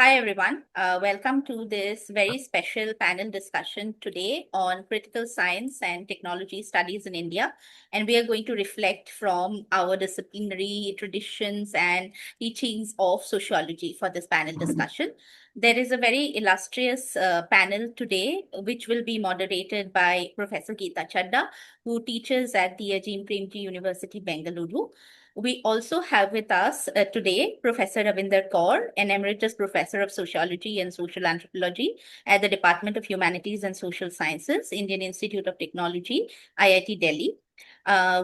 Hi, everyone. Welcome to this very special panel discussion today on critical science and technology studies in India. And we are going to reflect from our disciplinary traditions and teachings of sociology for this panel discussion. There is a very illustrious panel today, which will be moderated by Professor Gita Chadha, who teaches at the Azim Premji University, Bengaluru. We also have with us today Professor Ravinder Kaur, an Emeritus Professor of Sociology and Social Anthropology at the Department of Humanities and Social Sciences, Indian Institute of Technology, IIT Delhi.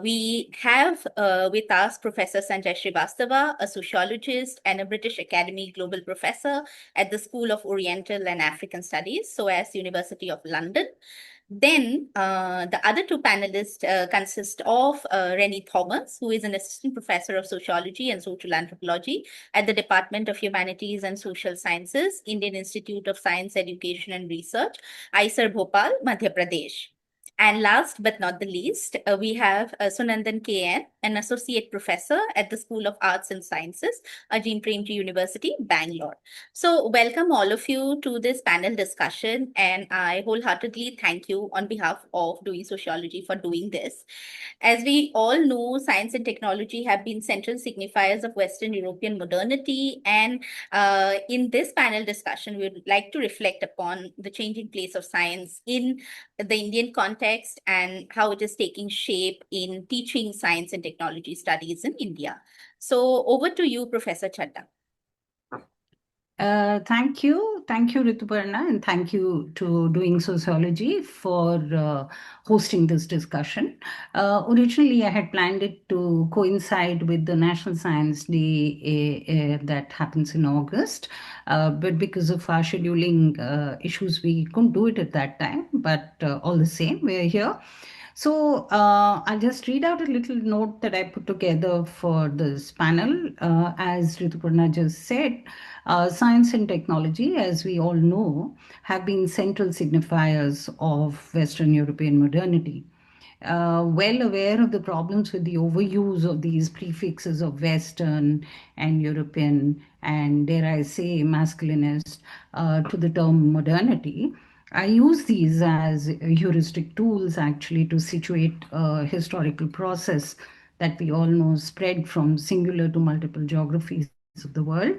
We have with us Professor Sanjay Srivastava, a sociologist and a British Academy Global Professor at the School of Oriental and African Studies, SOAS University of London. Then the other two panelists consist of Renny Thomas, who is an assistant professor of sociology and social anthropology at the Department of Humanities and Social Sciences, Indian Institute of Science, Education and Research, IISER Bhopal, Madhya Pradesh. And last but not the least, we have Sunandan KN, an associate professor at the School of Arts and Sciences, Azim Premji University, Bangalore. So welcome all of you to this panel discussion, and I wholeheartedly thank you on behalf of Doing Sociology for doing this. As we all know, science and technology have been central signifiers of Western European modernity. And in this panel discussion, we would like to reflect upon the changing place of science in the Indian context and how it is taking shape in teaching science and technology studies in India. So over to you, Professor Chadha. Thank you. Thank you, Rituparna, and thank you to Doing Sociology for hosting this discussion. Originally, I had planned it to coincide with the National Science Day that happens in August, but because of our scheduling issues, we couldn't do it at that time. But all the same, we're here. So I'll just read out a little note that I put together for this panel. As Rituparna just said, science and technology, as we all know, have been central signifiers of Western European modernity. Well aware of the problems with the overuse of these prefixes of Western and European and, dare I say, masculinist to the term modernity, I use these as heuristic tools actually to situate a historical process that we all know spread from singular to multiple geographies of the world.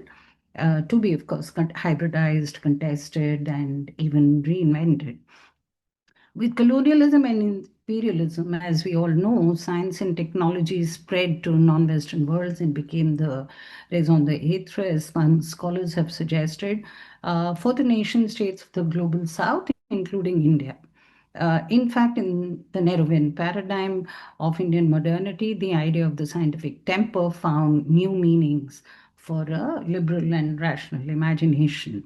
To be, of course, hybridized, contested, and even reinvented. With colonialism and imperialism, as we all know, science and technology spread to non-Western worlds and became the raison d'etre, as some scholars have suggested, for the nation states of the global south, including India. In fact, in the Nehruvian paradigm of Indian modernity, the idea of the scientific temper found new meanings for a liberal and rational imagination.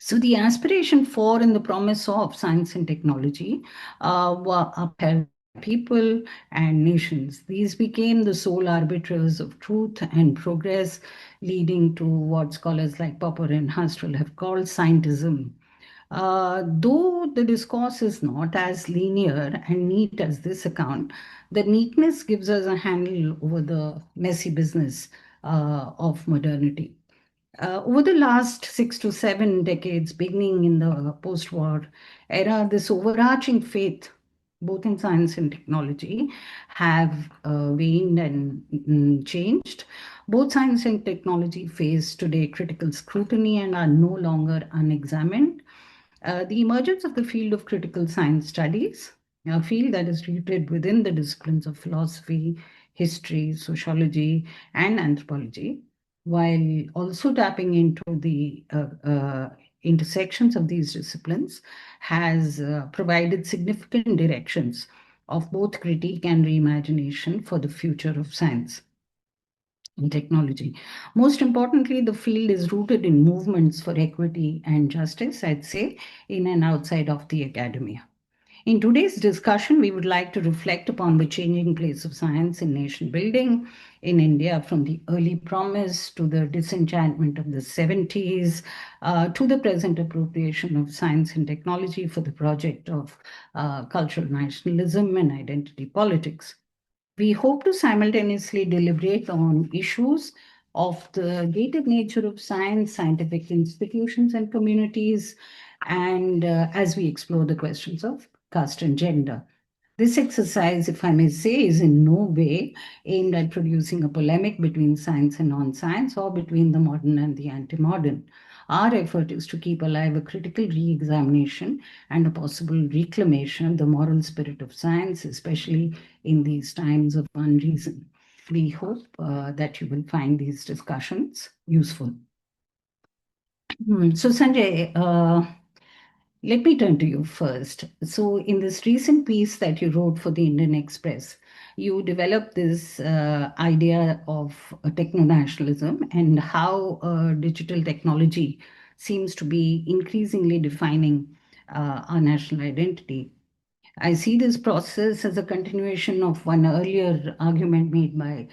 So the aspiration for and the promise of science and technology were upheld by people and nations. These became the sole arbiters of truth and progress, leading to what scholars like Popper and Husserl have called scientism. Though the discourse is not as linear and neat as this account, the neatness gives us a handle over the messy business of modernity. Over the last 6 to 7 decades, beginning in the post-war era, this overarching faith, both in science and technology, have waned and changed. Both science and technology face today critical scrutiny and are no longer unexamined. The emergence of the field of critical science studies, a field that is rooted within the disciplines of philosophy, history, sociology, and anthropology, while also tapping into the intersections of these disciplines, has provided significant directions of both critique and reimagination for the future of science and technology. Most importantly, the field is rooted in movements for equity and justice, I'd say, in and outside of the academia. In today's discussion, we would like to reflect upon the changing place of science in nation building in India, from the early promise to the disenchantment of the 70s to the present appropriation of science and technology for the project of cultural nationalism and identity politics. We hope to simultaneously deliberate on issues of the gated nature of science, scientific institutions, and communities, and as we explore the questions of caste and gender. This exercise, if I may say, is in no way aimed at producing a polemic between science and non-science or between the modern and the anti-modern. Our effort is to keep alive a critical re-examination and a possible reclamation of the moral spirit of science, especially in these times of unreason. We hope that you will find these discussions useful. So, Sanjay, let me turn to you first. So, in this recent piece that you wrote for the Indian Express, you developed this idea of techno-nationalism and how digital technology seems to be increasingly defining our national identity. I see this process as a continuation of one earlier argument made by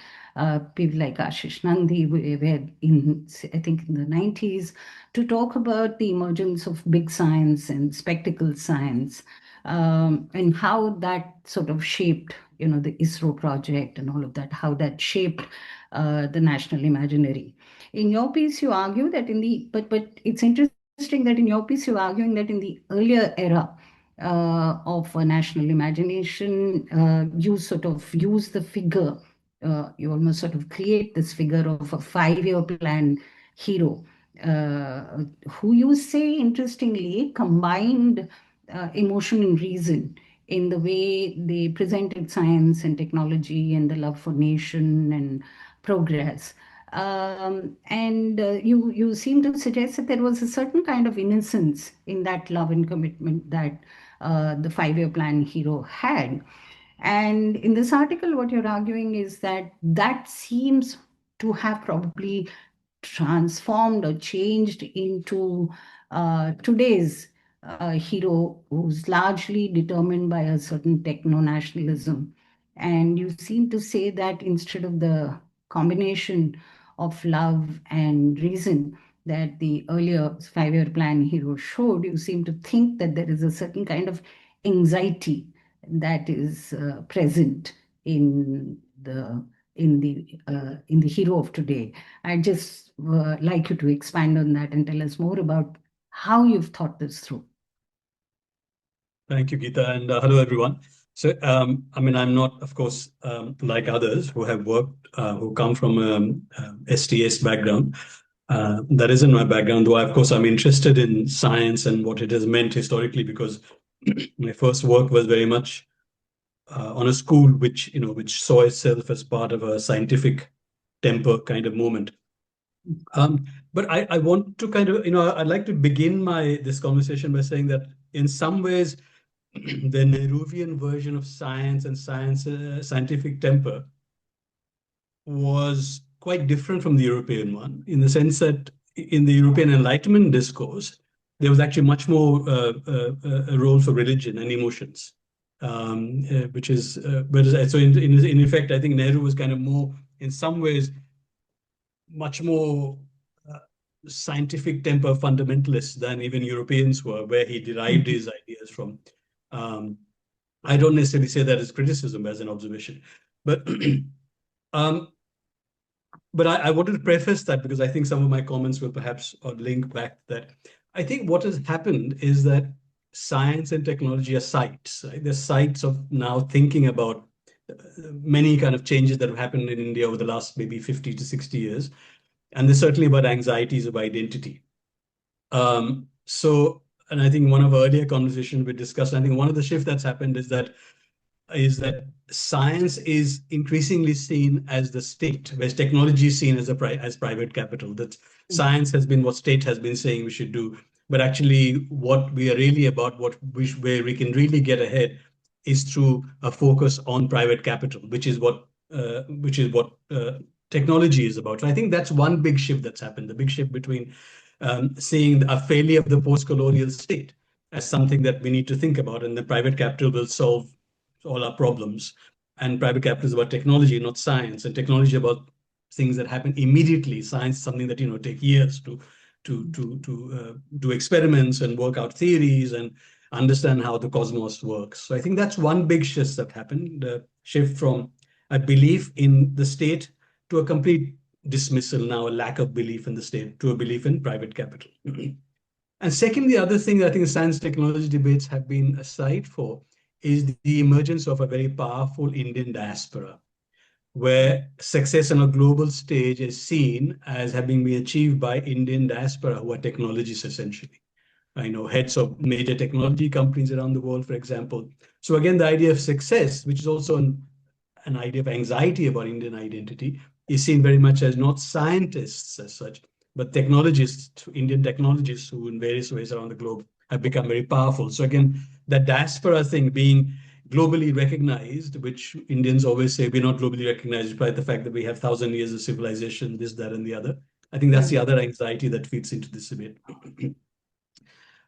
people like Ashish Nandi, where in, I think, in the 90s, to talk about the emergence of big science and spectacle science, and how that sort of shaped, the ISRO project and all of that, how that shaped the national imaginary. In your piece, you argue that but it's interesting that in your piece, you're arguing that in the earlier era, of a national imagination. You sort of use the figure, you almost sort of create this figure of a 5-year plan hero, who you say, interestingly, combined emotion and reason in the way they presented science and technology and the love for nation and progress. And you seem to suggest that there was a certain kind of innocence in that love and commitment that the 5-year plan hero had. And in this article, what you're arguing is that that seems to have probably transformed or changed into today's hero, who's largely determined by a certain techno nationalism. And you seem to say that instead of the combination of love and reason that the earlier 5-year plan hero showed, you seem to think that there is a certain kind of anxiety that is present in the hero of today. I'd just like you to expand on that and tell us more about how you've thought this through. Thank you, Gita, and hello, everyone. So, I mean, I'm not, of course, like others who have worked, who come from STS background. That isn't my background, though, of course, I'm interested in science and what it has meant historically, because my first work was very much on a school which saw itself as part of a scientific temper kind of movement. But I want to kind of, I'd like to begin this conversation by saying that in some ways, the Nehruvian version of science and scientific temper was quite different from the European one, in the sense that in the European Enlightenment discourse, there was actually much more a role for religion and emotions, which is, so in effect, I think Nehru was kind of more, in some ways, much more scientific temper fundamentalist than even Europeans were, where he derived his ideas from. I don't necessarily say that as criticism, as an observation, but I wanted to preface that because I think some of my comments will perhaps link back that I think what has happened is that science and technology are sites, right? They're sites of now thinking about many kind of changes that have happened in India over the last maybe 50 to 60 years. And they're certainly about anxieties of identity. And I think one of our earlier conversations we discussed, I think one of the shifts that's happened is that science is increasingly seen as the state, whereas technology is seen as as private capital. That science has been what state has been saying we should do, but actually what we are really about, where we can really get ahead, is through a focus on private capital, which is what technology is about. So I think that's one big shift that's happened, the big shift between seeing a failure of the post-colonial state as something that we need to think about, and the private capital will solve all our problems. And private capital is about technology, not science, and technology about things that happen immediately. Science is something that take years to do experiments and work out theories and understand how the cosmos works. So I think that's one big shift that happened, the shift from a belief in the state to a complete dismissal, now a lack of belief in the state, to a belief in private capital. And second, the other thing I think the science technology debates have been a site for is the emergence of a very powerful Indian diaspora, where success on a global stage is seen as having been achieved by Indian diaspora who are technologists essentially. I know heads of major technology companies around the world, for example. So again, the idea of success, which is also an idea of anxiety about Indian identity, is seen very much as not scientists as such, but technologists, Indian technologists who in various ways around the globe have become very powerful. So again, that diaspora thing being globally recognized, which Indians always say we're not globally recognized by the fact that we have 1,000 years of civilization, this, that, and the other. I think that's the other anxiety that feeds into this debate.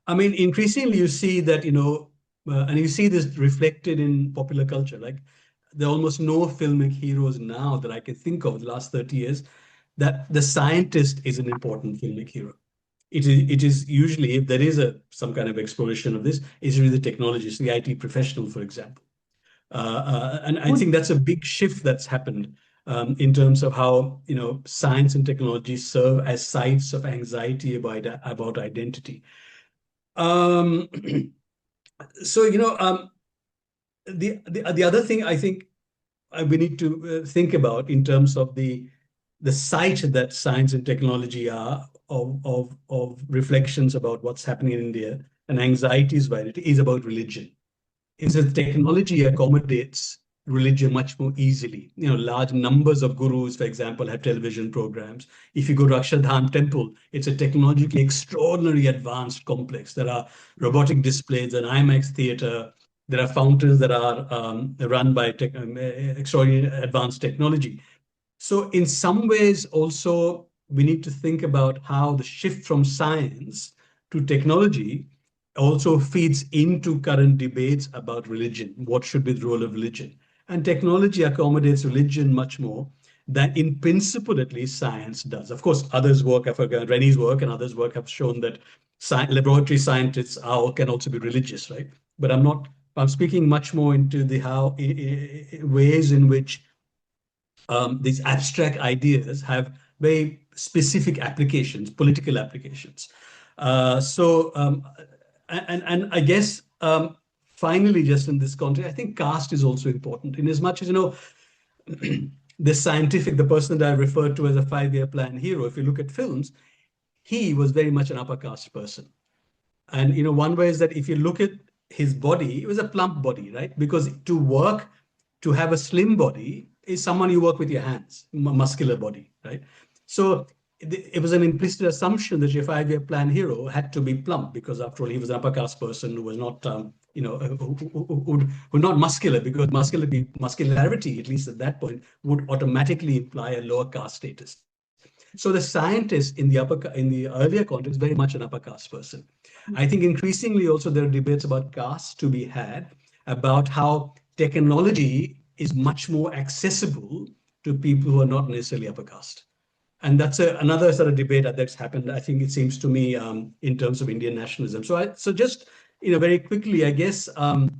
I mean, increasingly you see that, and you see this reflected in popular culture. Like there are almost no filmic heroes now that I can think of the last 30 years that the scientist is an important filmic hero. It is usually, if there is some kind of exploration of this, it's really the technologist, the IT professional, for example. And I think that's a big shift that's happened in terms of how science and technology serve as sites of anxiety about identity. So the other thing I think we need to think about in terms of the site that science and technology are of reflections about what's happening in India and anxieties about it is about religion. Is that technology accommodates religion much more easily. Large numbers of gurus, for example, have television programs. If you go to Akshardham temple, it's a technologically extraordinarily advanced complex. There are robotic displays, an IMAX theater. There are fountains that are run by extraordinarily advanced technology. So in some ways also, we need to think about how the shift from science to technology also feeds into current debates about religion. What should be the role of religion? And technology accommodates religion much more than, in principle, at least, science does. Of course, others' work, Renny's work and others' work have shown that laboratory scientists can also be religious, right? But I'm speaking much more into the ways in which these abstract ideas have very specific applications, political applications. And I guess finally, just in this context, I think caste is also important in as much as, the person that I referred to as a 5-year plan hero, if you look at films, he was very much an upper caste person. And, one way is that if you look at his body, it was a plump body, right? Because to have a slim body is someone you work with your hands, muscular body, right? So it was an implicit assumption that your 5-year plan hero had to be plump because after all, he was an upper caste person who was not, who not muscular, because muscularity, at least at that point, would automatically imply a lower caste status. So the scientist in the earlier context, very much an upper caste person. I think increasingly also there are debates about caste to be had, about how technology is much more accessible to people who are not necessarily upper caste. And that's another sort of debate that's happened, I think it seems to me, in terms of Indian nationalism. So just, very quickly, I guess, and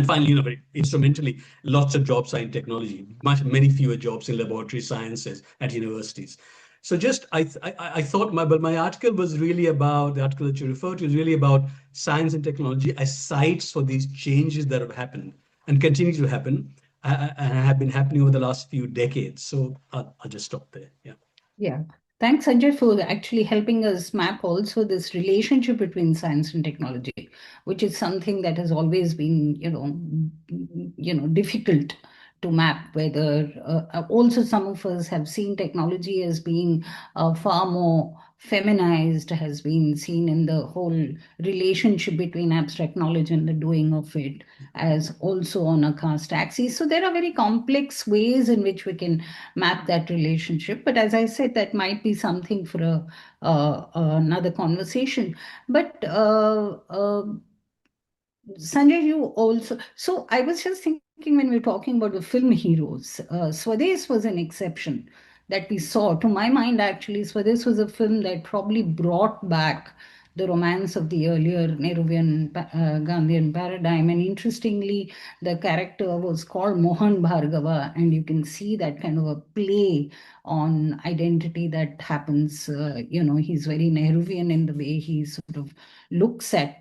finally, very instrumentally, lots of jobs are in technology, many fewer jobs in laboratory sciences at universities. So just, I thought my article was really about, the article that you referred to is really about science and technology as sites for these changes that have happened and continue to happen and have been happening over the last few decades. So I'll just stop there. Yeah. Yeah. Thanks, Sanjay, for actually helping us map also this relationship between science and technology, which is something that has always been, difficult to map. Whether also some of us have seen technology as being far more feminized, has been seen in the whole relationship between abstract knowledge and the doing of it as also on a caste axis. So there are very complex ways in which we can map that relationship. But as I said, that might be something for another conversation. But Sanjay, you also. So I was just thinking when we were talking about the film heroes, Swades was an exception that we saw. To my mind, actually, Swades was a film that probably brought back the romance of the earlier Nehruvian Gandhian paradigm. And interestingly, the character was called Mohan Bhargava, and you can see that kind of a play on identity that happens. He's very Nehruvian in the way he sort of looks at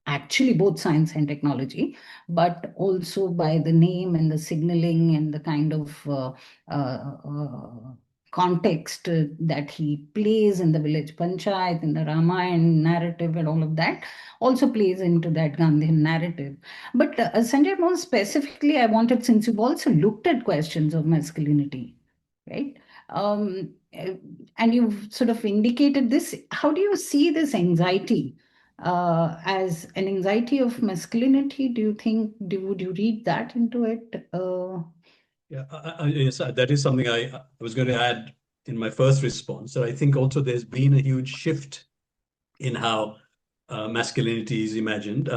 actually both science and technology, but also by the name and the signaling and the kind of context that he plays in the village panchayat, in the Ramayana narrative, and all of that also plays into that Gandhian narrative. But Sanjay, more specifically, I wanted, since you've also looked at questions of masculinity, right? And you've sort of indicated this. How do you see this anxiety as an anxiety of masculinity? Do you think, would you read that into it? Yes, that is something I was going to add in my first response. So I think also there's been a huge shift in how masculinity is imagined.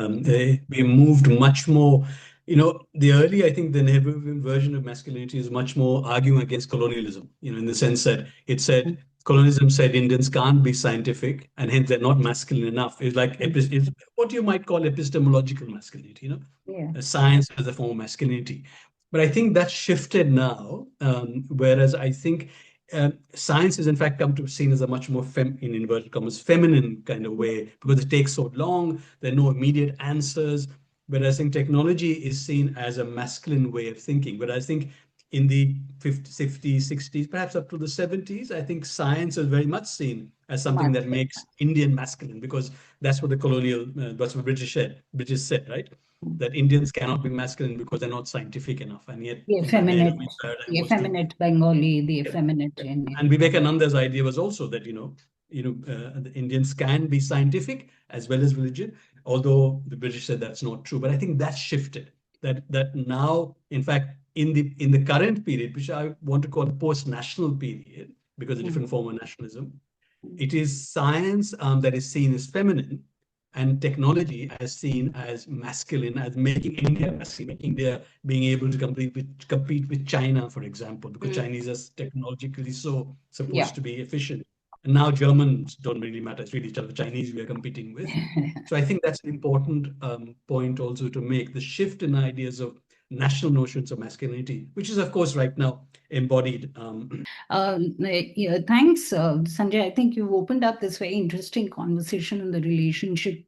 We moved much more, the early, I think the Nehruvian version of masculinity is much more arguing against colonialism, in the sense that it said, colonialism said Indians can't be scientific and hence they're not masculine enough. It's like it's what you might call epistemological masculinity, Yeah. Science as a form of masculinity. But I think that's shifted now, whereas I think science has in fact come to be seen as a much more in inverted commas feminine kind of way, because it takes so long, there are no immediate answers. Whereas I think technology is seen as a masculine way of thinking. But I think in the 50s, 60s, perhaps up to the 70s, I think science is very much seen as something that makes Indian masculine, because that's what the colonial, that's what British said, right? That Indians cannot be masculine because they're not scientific enough. And yet, The effeminate Bengali, the effeminate Indian. And Vivekananda's idea was also that, the Indians can be scientific as well as religion, although the British said that's not true. But I think that's shifted. That now, in fact, in the current period, which I want to call the post-national period, because a different form of nationalism, it is science that is seen as feminine, and technology as seen as masculine, as making India masculine, making India being able to compete with China, for example, because Chinese are technologically supposed to be efficient. And now Germans don't really matter. It's really the Chinese we are competing with. So I think that's an important point also to make, the shift in ideas of national notions of masculinity, which is, of course, right now embodied. Thanks, Sanjay. I think you opened up this very interesting conversation on the relationship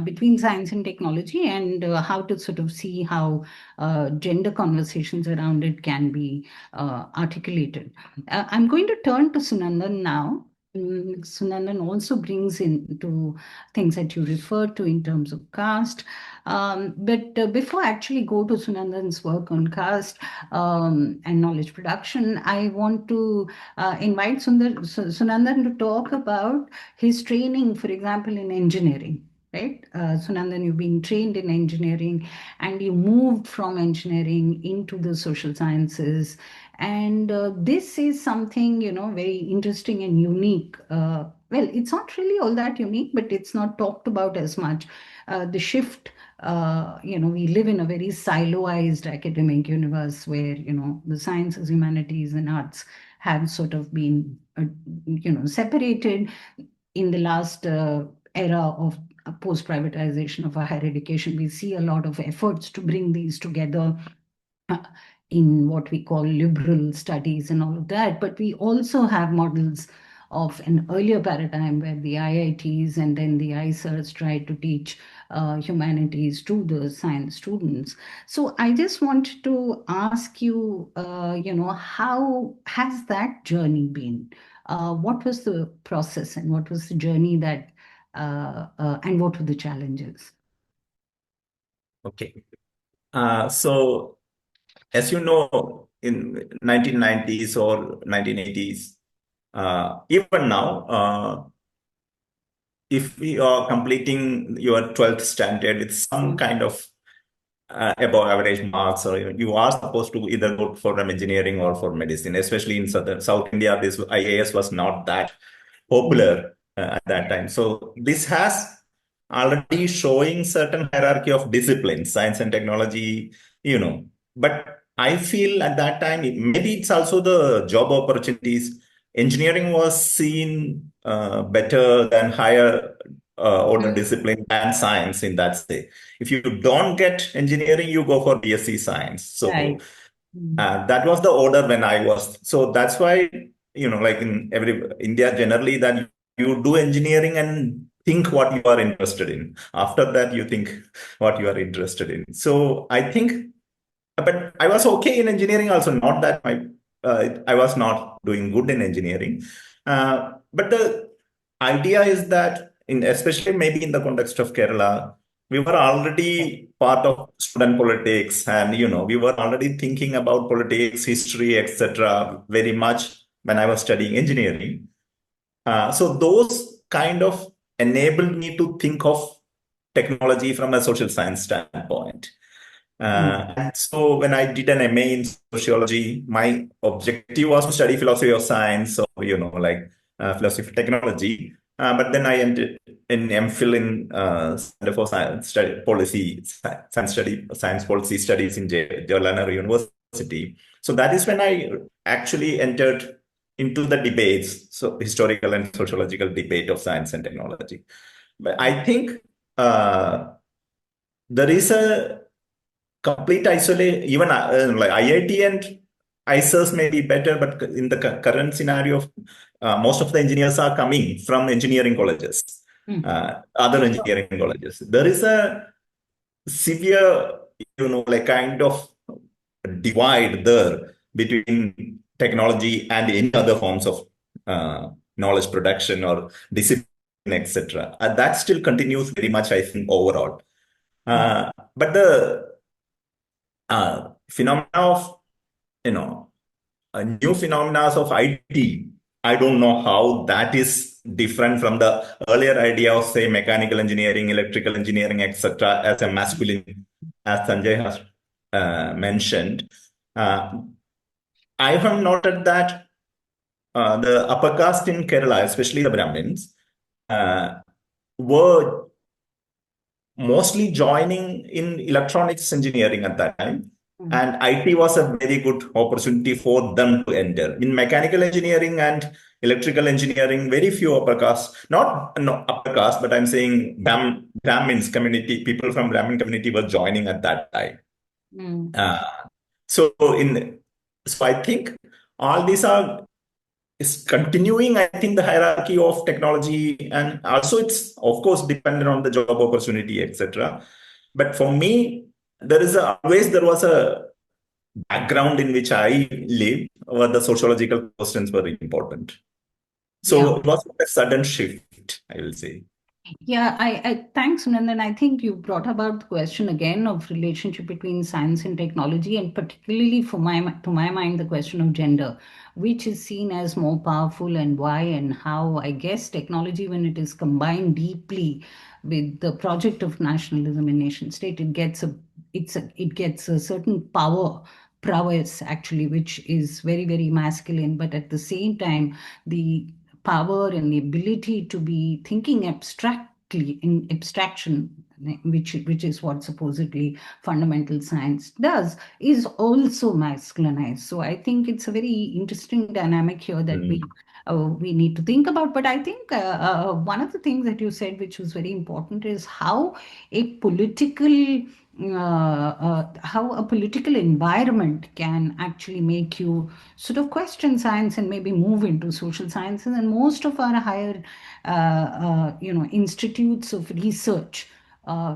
between science and technology, and how to sort of see how gender conversations around it can be articulated. I'm going to turn to Sunandan now. Sunandan also brings into things that you referred to in terms of caste. But before I actually go to Sunandan's work on caste and knowledge production, I want to invite Sunandan to talk about his training, for example, in engineering. Right, Sunandan, you've been trained in engineering and you moved from engineering into the social sciences. And this is something, very interesting and unique. Well, it's not really all that unique, but it's not talked about as much. The shift, we live in a very siloized academic universe where, the sciences, humanities, and arts have sort of been, separated in the last era of post-privatization of our higher education. We see a lot of efforts to bring these together in what we call liberal studies and all of that. But we also have models of an earlier paradigm where the IITs and then the IISERs tried to teach humanities to the science students. So I just want to ask you, how has that journey been? What was the process and what was the journey that, and what were the challenges? Okay. So, as you know, in 1990s or 1980s, even now, if you are completing your 12th standard with some kind of above average marks, or you are supposed to either go for engineering or for medicine, especially in South India, this IAS was not that popular at that time. So this has already showing certain hierarchy of disciplines, science and technology, but I feel at that time, maybe it's also the job opportunities engineering was seen better than higher order discipline than science in that way. If you don't get engineering, you go for BSc science. So Right. that was the order when I was. So that's why, like in every India generally, that you do engineering and think what you are interested in. After that, you think what you are interested in. So I think, but I was okay in engineering also. Not that I was not doing good in engineering, but the idea is that especially maybe in the context of Kerala, we were already part of student politics, and we were already thinking about politics, history, etc. very much when I was studying engineering. So those kind of enabled me to think of technology from a social science standpoint. And so when I did an MA in sociology, my objective was to study philosophy of science, or like philosophy of technology. But then I entered in MPhil in Center for Science Study Policy, Science Policy Studies in Jawaharlal Nehru University. So that is when I actually entered into the debates, so historical and sociological debate of science and technology. But I think there is a complete isolate, even like IIT and IISERs may be better, but in the current scenario, most of the engineers are coming from engineering colleges, other engineering colleges. There is a severe, like kind of divide there between technology and any other forms of knowledge production or discipline, etc. That still continues very much, I think, overall. But the phenomena of, new phenomena of IT, I don't know how that is different from the earlier idea of, say, mechanical engineering, electrical engineering, etc., as a masculine, as Sanjay has mentioned. I have noted that the upper caste in Kerala, especially the Brahmins, were mostly joining in electronics engineering at that time. And IT was a very good opportunity for them to enter. In mechanical engineering and electrical engineering, very few upper caste, not no, upper caste, but I'm saying Brahmins community, people from Brahmin community were joining at that time. So I think all these is continuing, I think, the hierarchy of technology, and also it's of course dependent on the job opportunity, etc. But for me, there was a background in which I lived where the sociological questions were important. So it was a sudden shift, I will say. Yeah, I thanks, Sunandan. I think you brought about the question again of relationship between science and technology, and particularly to my mind, the question of gender, which is seen as more powerful, and why and how. I guess technology, when it is combined deeply with the project of nationalism and nation state, it gets a certain prowess actually, which is very, very masculine, but at the same time, the power and the ability to be thinking abstractly in abstraction, which is what supposedly fundamental science does, is also masculinized. So I think it's a very interesting dynamic here that we need to think about. But I think one of the things that you said, which was very important, is how a political environment can actually make you sort of question science and maybe move into social sciences. And most of our higher, institutes of research,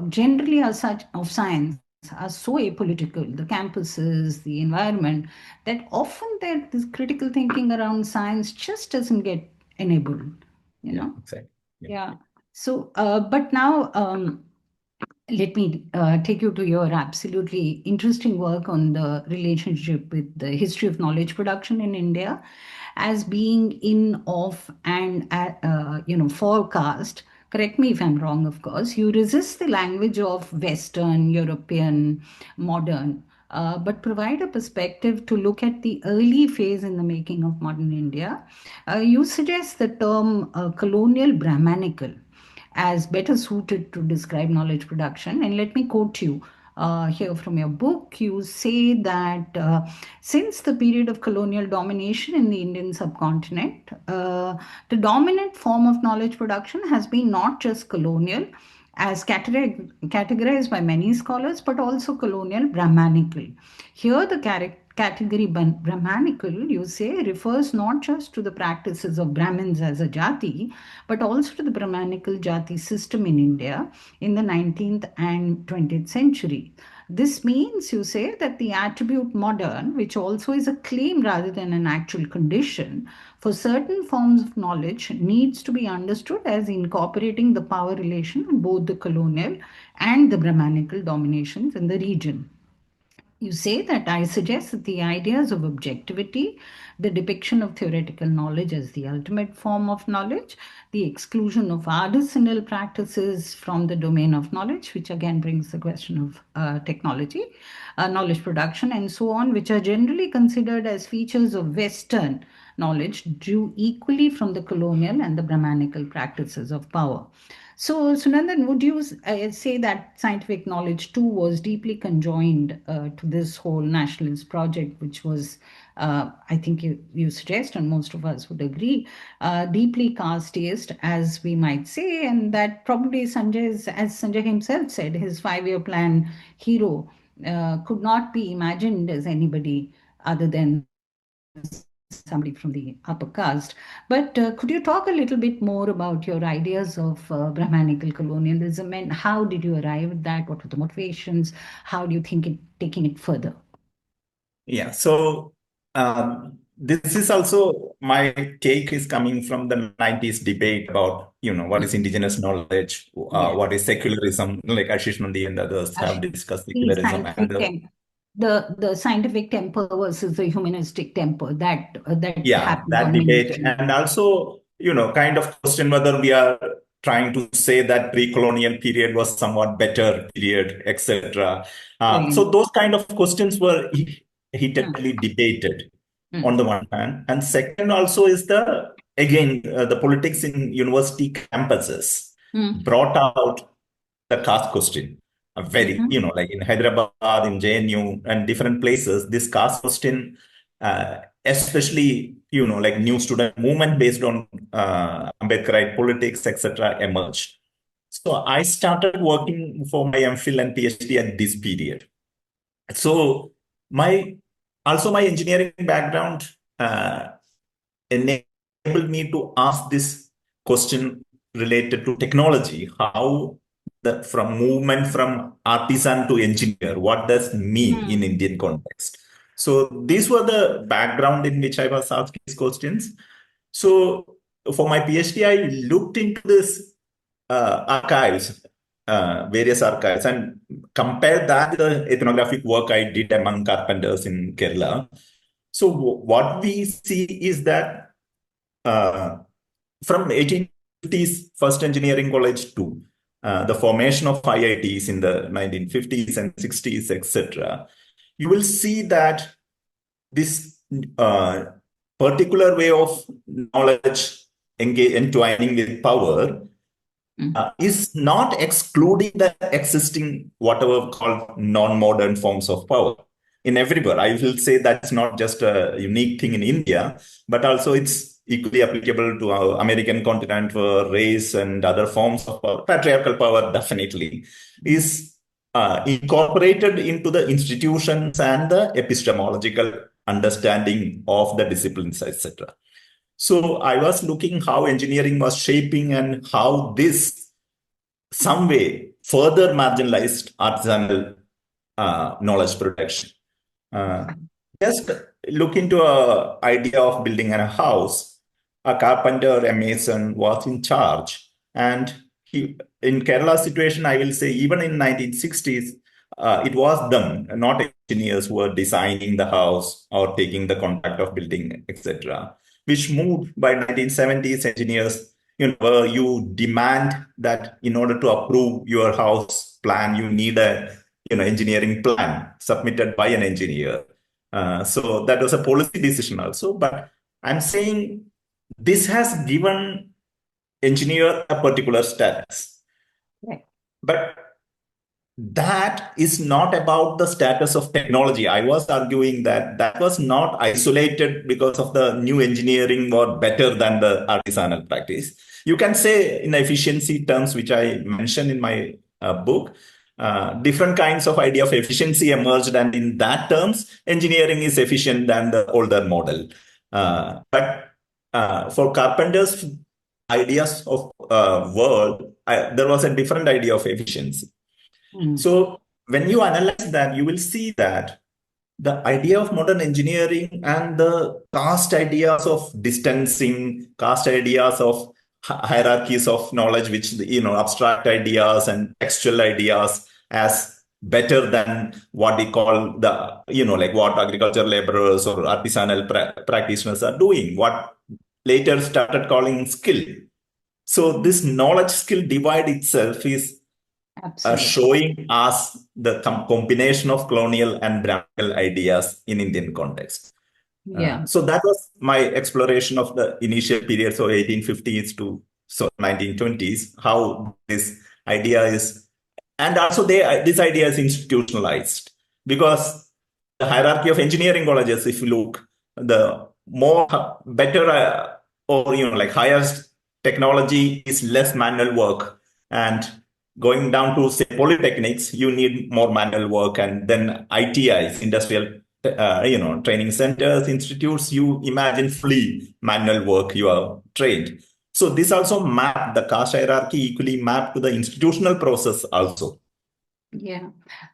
generally as such of science, are so apolitical, the campuses, the environment, that often this critical thinking around science just doesn't get enabled, Exactly. Yeah. So, but now, let me take you to your absolutely interesting work on the relationship with the history of knowledge production in India as being in, of, and forecast. Correct me if I'm wrong, of course. You resist the language of Western, European, modern, but provide a perspective to look at the early phase in the making of modern India. You suggest the term colonial Brahmanical as better suited to describe knowledge production. And let me quote you here from your book. You say that since the period of colonial domination in the Indian subcontinent, the dominant form of knowledge production has been not just colonial, as categorized by many scholars, but also colonial Brahmanical. Here, the category Brahmanical, you say, refers not just to the practices of Brahmins as a jati, but also to the Brahmanical jati system in India in the 19th and 20th century. This means, you say, that the attribute modern, which also is a claim rather than an actual condition, for certain forms of knowledge needs to be understood as incorporating the power relation of both the colonial and the Brahmanical dominations in the region. You say that I suggest that the ideas of objectivity, the depiction of theoretical knowledge as the ultimate form of knowledge, the exclusion of artisanal practices from the domain of knowledge, which again brings the question of technology, knowledge production, and so on, which are generally considered as features of Western knowledge, drew equally from the colonial and the Brahmanical practices of power. So, Sunandan, would you say that scientific knowledge too was deeply conjoined to this whole nationalist project, which was, I think you suggest, and most of us would agree, deeply casteist, as we might say, and that probably Sanjay's, as Sanjay himself said, his 5-year plan hero could not be imagined as anybody other than somebody from the upper caste. But could you talk a little bit more about your ideas of Brahmanical colonialism and how did you arrive at that? What were the motivations? How do you think taking it further? Yeah, so this is also my take is coming from the 90s debate about, what is indigenous knowledge, Yeah. what is secularism, like Ashish Nandi and others have discussed The secularism and the scientific temper versus the humanistic temper that happened that on many debate. occasions. And also, kind of question whether we are trying to say that pre-colonial period was somewhat better period, etc. So those kind of questions were heatedly debated on the one hand. And second also is the politics in university campuses brought out the caste question. A very, like in Hyderabad, in JNU, and different places, this caste question, especially, like new student movement based on Ambedkarite politics, etc., emerged. So I started working for my MPhil and PhD at this period. So my engineering background enabled me to ask this question related to technology. How from movement from artisan to engineer, what does mean in Indian context? So these were the background in which I was asked these questions. So for my PhD, I looked into this archives, various archives, and compared that with the ethnographic work I did among carpenters in Kerala. So what we see is that from 1850s first engineering college to the formation of IITs in the 1950s and 60s, etc., you will see that this particular way of knowledge entwining with power is not excluding the existing whatever called non-modern forms of power in everywhere. I will say that's not just a unique thing in India, but also it's equally applicable to our American continent where race and other forms of power, patriarchal power definitely, is incorporated into the institutions and the epistemological understanding of the disciplines, etc. So I was looking how engineering was shaping and how this some way further marginalized artisanal knowledge production. Just look into a idea of building a house. A carpenter, a mason was in charge, and he in Kerala situation, I will say even in 1960s, it was them, not engineers, who were designing the house or taking the contract of building, etc. Which moved by 1970s, engineers, where you demand that in order to approve your house plan, you need a engineering plan submitted by an engineer. So that was a policy decision also. But I'm saying this has given engineer a particular status. Right. But that is not about the status of technology. I was arguing that that was not isolated because of the new engineering or better than the artisanal practice. You can say in efficiency terms, which I mentioned in my book, different kinds of idea of efficiency emerged, and in that terms, engineering is efficient than the older model. But for carpenters, ideas of world, there was a different idea of efficiency. So when you analyze that, you will see that the idea of modern engineering and the caste ideas of distancing, caste ideas of hierarchies of knowledge, which, abstract ideas and textual ideas as better than what we call the, like what agricultural laborers or artisanal practitioners are doing, what later started calling skill. So this knowledge skill divide itself is Absolutely. showing us the combination of colonial and Brahminical ideas in Indian context. Yeah. So that was my exploration of the initial period, so 1850s to 1920s, how this idea is, and also this idea is institutionalized, because the hierarchy of engineering colleges, if you look, the more better or like highest technology is less manual work, and going down to say polytechnics, you need more manual work, and then ITIs, industrial training centers, institutes, you imagine fully manual work you are trained. So this also mapped the caste hierarchy, equally mapped to the institutional process also. Yeah.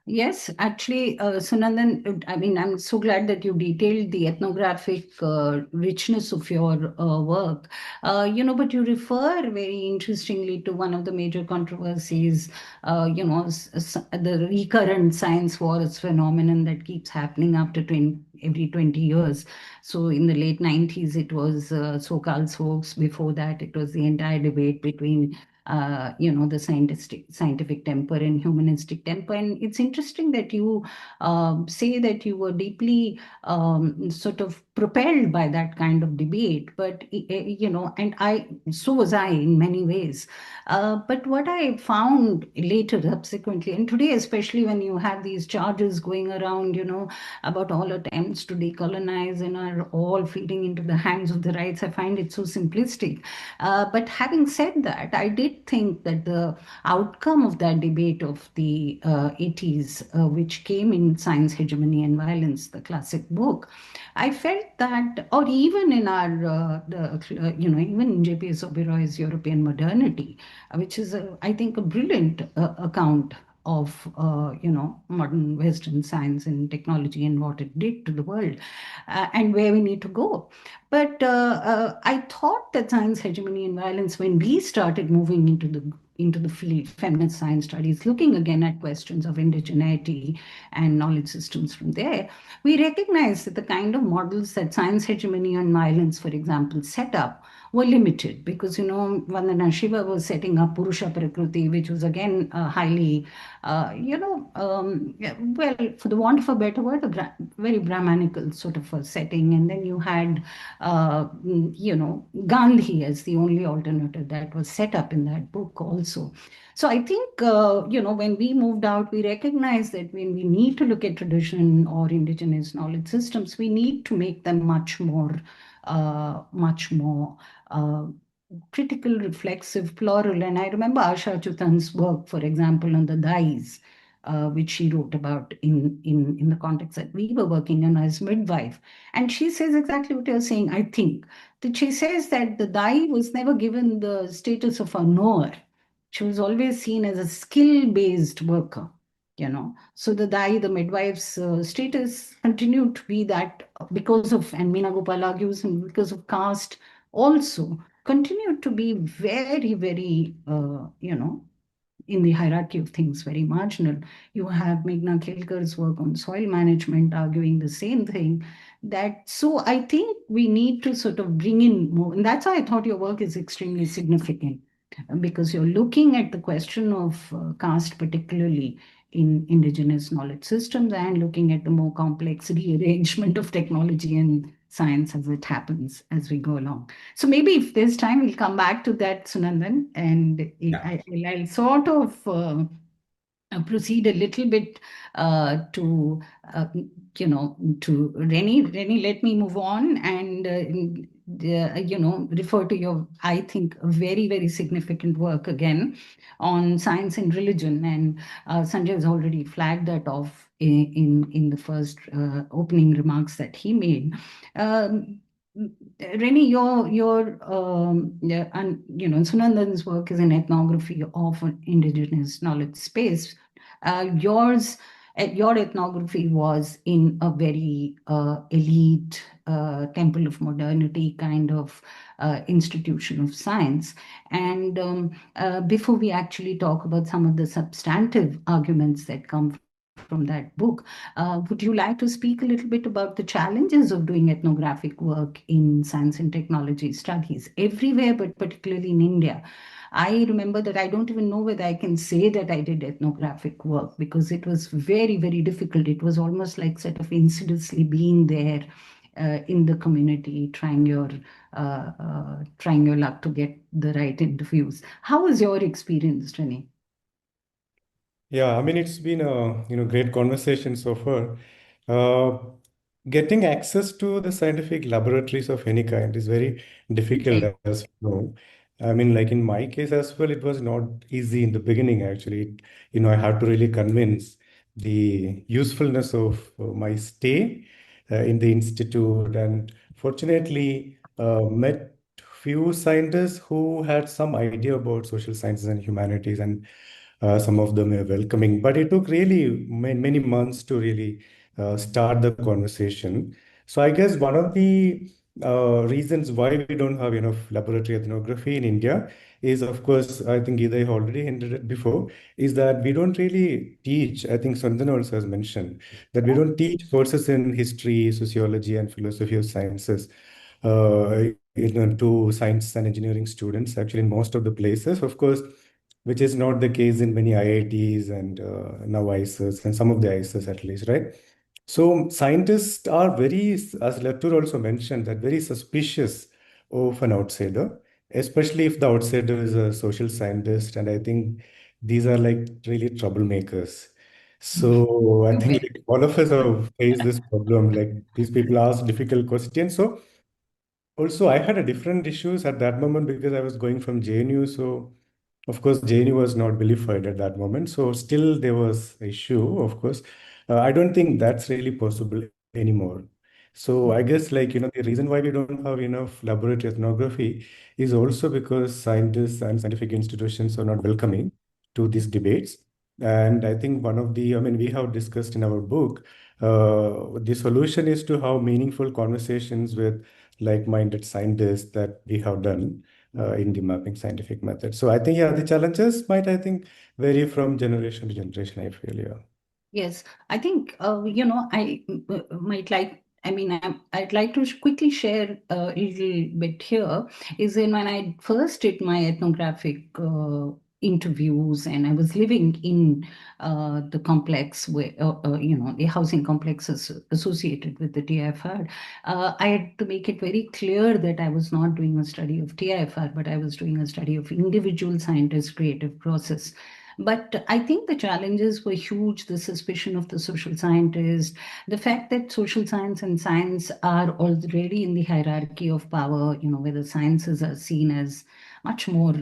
Yes, actually, Sunandan, I mean, I'm so glad that you detailed the ethnographic richness of your work. But you refer very interestingly to one of the major controversies, the recurrent science wars phenomenon that keeps happening after every 20 years. So in the late 90s, it was so-called SOAS. Before that, it was the entire debate between the scientific temper and humanistic temper. And it's interesting that you say that you were deeply sort of propelled by that kind of debate. But, so was I in many ways. But what I found later, subsequently, and today, especially when you have these charges going around, about all attempts to decolonize and are all feeding into the hands of the rights, I find it so simplistic. But having said that, I did think that the outcome of that debate of the 80s, which came in Science, Hegemony and Violence, the classic book, I felt that, or even in even in J.P.S. Oberoi's European Modernity, which is, I think, a brilliant account of modern Western science and technology and what it did to the world and where we need to go. But I thought that Science, Hegemony and Violence, when we started moving into the field, feminist science studies, looking again at questions of indigeneity and knowledge systems from there, we recognized that the kind of models that Science, Hegemony and Violence, for example, set up were limited because, Vandana Shiva was setting up Purusha Prakriti, which was again highly, for the want of a better word, very Brahmanical sort of a setting. And then you had, Gandhi as the only alternative that was set up in that book also. So I think, when we moved out, we recognized that when we need to look at tradition or indigenous knowledge systems, we need to make them much more critical, reflexive, plural. And I remember Asha Chutan's work, for example, on the dais, which she wrote about in the context that we were working on as midwife. And she says exactly what you're saying, I think. That she says that the dai was never given the status of a knower. She was always seen as a skill-based worker. So the midwife's status continued to be that because of, and Meena Gopal argues, and because of caste also, continued to be very, very, in the hierarchy of things, very marginal. You have Meghna Kelkar's work on soil management arguing the same thing. So I think we need to sort of bring in more, and that's why I thought your work is extremely significant, because you're looking at the question of caste, particularly in indigenous knowledge systems, and looking at the more complex rearrangement of technology and science as it happens as we go along. So maybe if there's time, we'll come back to that, Sunandan, and Yeah. I'll sort of proceed a little bit to Renny. Renny, let me move on and refer to your, I think, very, very significant work again on science and religion. And Sanjay has already flagged that off in the first opening remarks that he made. Renny, Sunandan's work is an ethnography of an indigenous knowledge space. Your ethnography was in a very elite temple of modernity kind of institution of science. And before we actually talk about some of the substantive arguments that come from that book, would you like to speak a little bit about the challenges of doing ethnographic work in science and technology studies everywhere, but particularly in India? I remember that I don't even know whether I can say that I did ethnographic work because it was very, very difficult. It was almost like sort of insidiously being there in the community, trying your luck to get the right interviews. How was your experience, Renny? Yeah, I mean, it's been a great conversation so far. Uh, Getting access to the scientific laboratories of any kind is very difficult, as you know. I mean, like in my case as well, it was not easy in the beginning, actually. I had to really convince the usefulness of my stay in the institute, and fortunately, met few scientists who had some idea about social sciences and humanities, and some of them are welcoming. But it took really many months to really start the conversation. So I guess one of the reasons why we don't have enough laboratory ethnography in India is, of course, I think Gita already hinted at before, is that we don't really teach. I think Sunandan also has mentioned that we don't teach courses in history, sociology, and philosophy of sciences to science and engineering students, actually, in most of the places. Of course, which is not the case in many IITs and now IISERs and some of the IISERs at least, right? So scientists are very, as Latour also mentioned, that very suspicious of an outsider, especially if the outsider is a social scientist. And I think these are like really troublemakers. So I think like, all of us have faced this problem. Like these people ask difficult questions. So also, I had a different issues at that moment because I was going from JNU. So, of course, JNU was not vilified at that moment. So, still there was issue, of course. I don't think that's really possible anymore. So, I guess the reason why we don't have enough laboratory ethnography is also because scientists and scientific institutions are not welcoming to these debates. And I think I mean, we have discussed in our book, the solution is to have meaningful conversations with like-minded scientists that we have done in the mapping scientific method. So I think, yeah, the challenges might, I think, vary from generation to generation, I feel, yeah. Yes, I think, I might like, I mean, I'd like to quickly share a little bit here, is in when I first did my ethnographic interviews and I was living in the complex where, the housing complexes associated with the TIFR, I had to make it very clear that I was not doing a study of TIFR, but I was doing a study of individual scientists' creative process. But I think the challenges were huge, the suspicion of the social scientist, the fact that social science and science are already in the hierarchy of power, where the sciences are seen as much more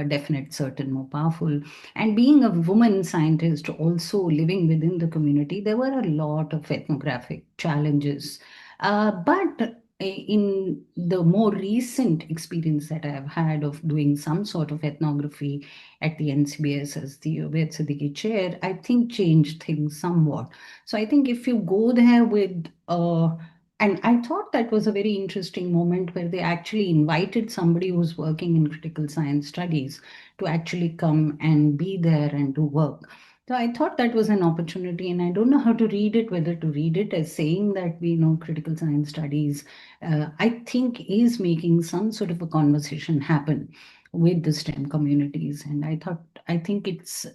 definite, certain, more powerful. And being a woman scientist also living within the community, there were a lot of ethnographic challenges. But in the more recent experience that I've had of doing some sort of ethnography at the NCBS as the Ved Siddiqui chair, I think changed things somewhat. So I think if you go there with, and I thought that was a very interesting moment where they actually invited somebody who's working in critical science studies to actually come and be there and do work. So I thought that was an opportunity, and I don't know how to read it, whether to read it as saying that we know critical science studies, I think is making some sort of a conversation happen with the STEM communities. And I think it's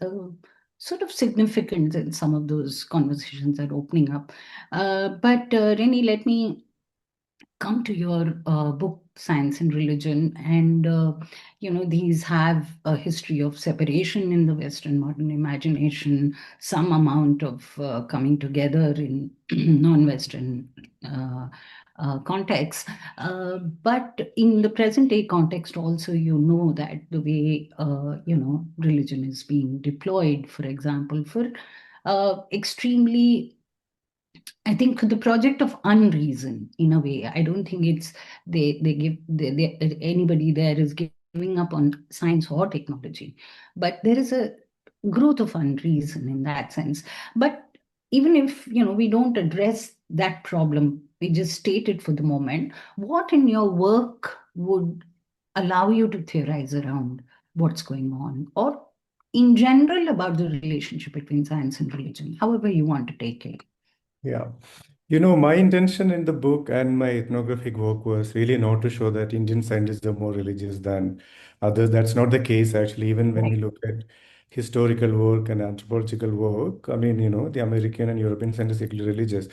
sort of significant that some of those conversations are opening up. But Renny, let me come to your book science and religion, and these have a history of separation in the Western modern imagination, some amount of coming together in non-Western context. But in the present day context, also, that the way religion is being deployed, for example, for extremely, I think, the project of unreason, in a way. I don't think it's anybody there is giving up on science or technology, but there is a growth of unreason in that sense. But even if we don't address that problem, we just state it for the moment. What in your work would allow you to theorize around what's going on, or in general about the relationship between science and religion, however you want to take it? Yeah. My intention in the book and my ethnographic work was really not to show that Indian scientists are more religious than others. That's not the case, actually. Even when we Right. look at historical work and anthropological work, I mean, the American and European scientists are equally religious.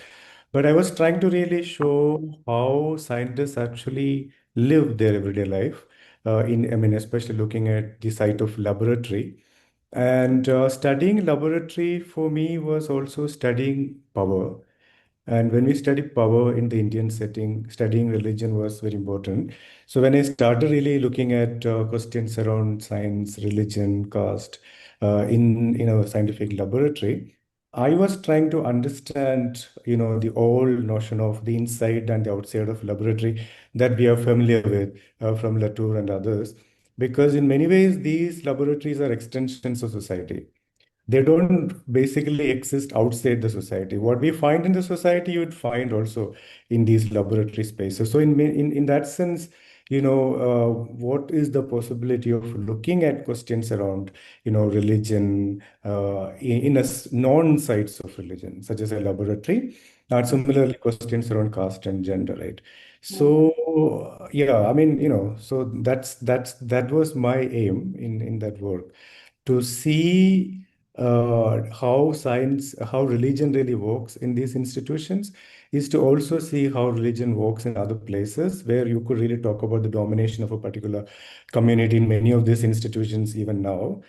But I was trying to really show how scientists actually live their everyday life. I mean, especially looking at the site of laboratory. And studying laboratory for me was also studying power. And when we study power in the Indian setting, studying religion was very important. So when I started really looking at questions around science, religion, caste in a scientific laboratory, I was trying to understand, the old notion of the inside and the outside of laboratory that we are familiar with from Latour and others, because in many ways these laboratories are extensions of society. They don't basically exist outside the society. What we find in the society, you would find also in these laboratory spaces. So in that sense, what is the possibility of looking at questions around, religion in non-sites of religion, such as a laboratory, and similarly questions around caste and gender, right? So yeah, I mean, so that was my aim in that work, to see how religion really works in these institutions, is to also see how religion works in other places where you could really talk about the domination of a particular community in many of these institutions even now,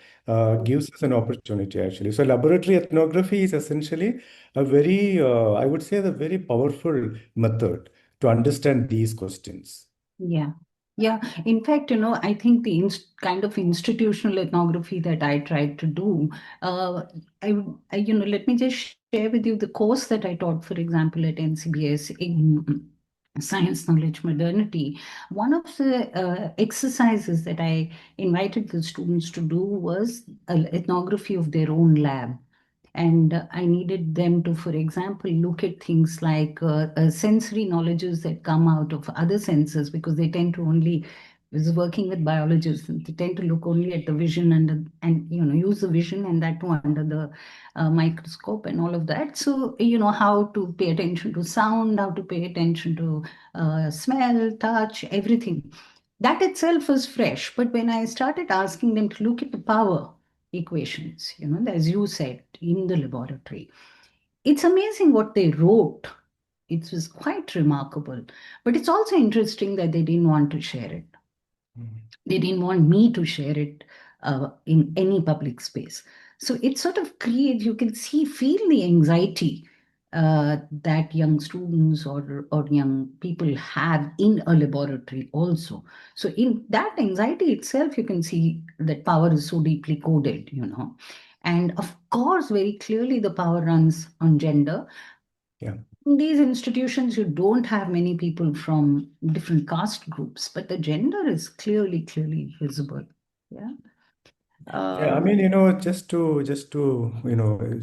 gives us an opportunity actually. So laboratory ethnography is essentially a very, I would say, the very powerful method to understand these questions. Yeah. Yeah. In fact, I think the kind of institutional ethnography that I tried to do, let me just share with you the course that I taught, for example, at NCBS in Science, Knowledge, Modernity. One of the exercises that I invited the students to do was an ethnography of their own lab. And I needed them to, for example, look at things like sensory knowledges that come out of other senses, because they tend to only, I was working with biologists, and they tend to look only at the vision and use the vision, and that too under the microscope and all of that. So how to pay attention to sound, how to pay attention to smell, touch, everything. That itself was fresh. But when I started asking them to look at the power equations, as you said, in the laboratory, it's amazing what they wrote. It was quite remarkable. But it's also interesting that they didn't want to share it. They didn't want me to share it in any public space. So it sort of creates, you can feel the anxiety that young students or young people have in a laboratory also. So in that anxiety itself, you can see that power is so deeply coded. And of course, very clearly, the power runs on gender. Yeah. In these institutions, you don't have many people from different caste groups, but the gender is clearly visible. Yeah. Yeah, I mean, just to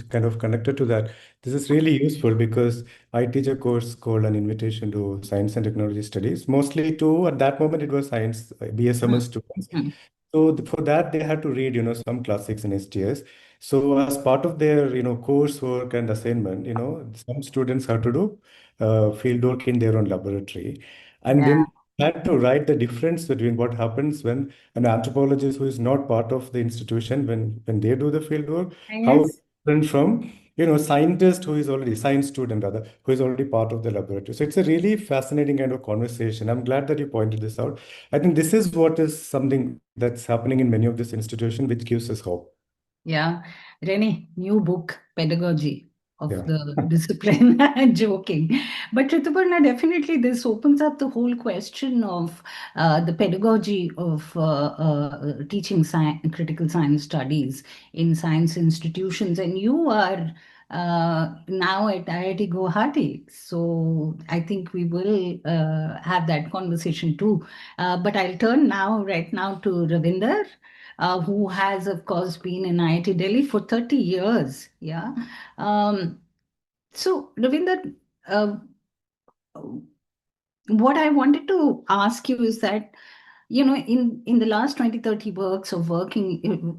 kind of connected to that, this is really useful because I teach a course called An Invitation to Science and Technology Studies, mostly to, at that moment, it was science BSMS students. Mhm. So for that, they had to read, some classics in STS. So as part of their, coursework and assignment, some students had to do field work in their own laboratory. And Yeah. then had to write the difference between what happens when an anthropologist who is not part of the institution, when they do the field work, how Yes. different from, scientist who is already, science student rather, who is already part of the laboratory. So it's a really fascinating kind of conversation. I'm glad that you pointed this out. I think this is what is something that's happening in many of these institutions, which gives us hope. Yeah. Renny, new book, Pedagogy of Yeah. the Discipline. Joking. But Rituparna, definitely this opens up the whole question of the pedagogy of teaching critical science studies in science institutions. And you are now at IIT Guwahati. So I think we will have that conversation too. But I'll turn now, right now, to Ravinder, who has, of course, been in IIT Delhi for 30 years. Yeah. So, Ravinder, uh, what I wanted to ask you is that, in the last 20-30 works of working,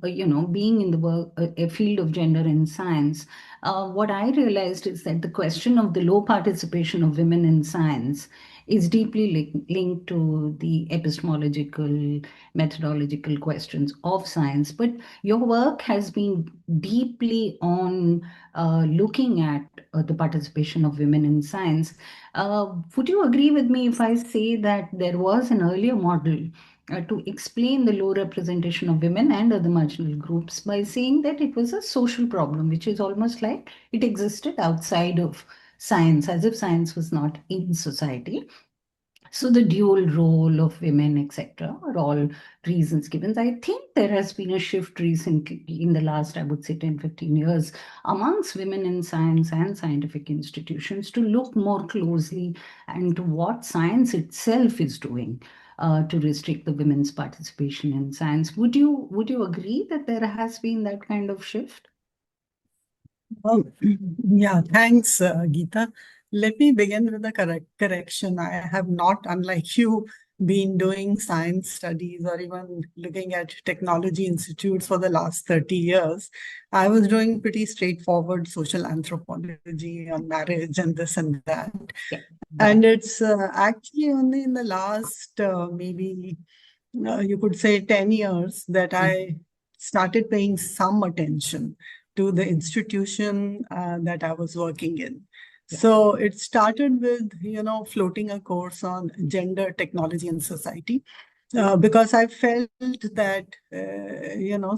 being in the work, a field of gender in science, what I realized is that the question of the low participation of women in science is deeply linked to the epistemological, methodological questions of science. But your work has been deeply on looking at the participation of women in science. Would you agree with me if I say that there was an earlier model to explain the low representation of women and other marginal groups by saying that it was a social problem, which is almost like it existed outside of science, as if science was not in society? So the dual role of women, etc., are all reasons given. I think there has been a shift recently in the last, I would say, 10-15 years amongst women in science and scientific institutions to look more closely into what science itself is doing to restrict the women's participation in science. Would you agree that there has been that kind of shift? Well, yeah, thanks, Gita. Let me begin with a correction. I have not, unlike you, been doing science studies or even looking at technology institutes for the last 30 years. I was doing pretty straightforward social anthropology on marriage and this and that. Yeah. And it's actually only in the last maybe you could say 10 years that I started paying some attention to the institution that I was working in. So it started with, floating a course on gender, technology, and society. Because I felt that,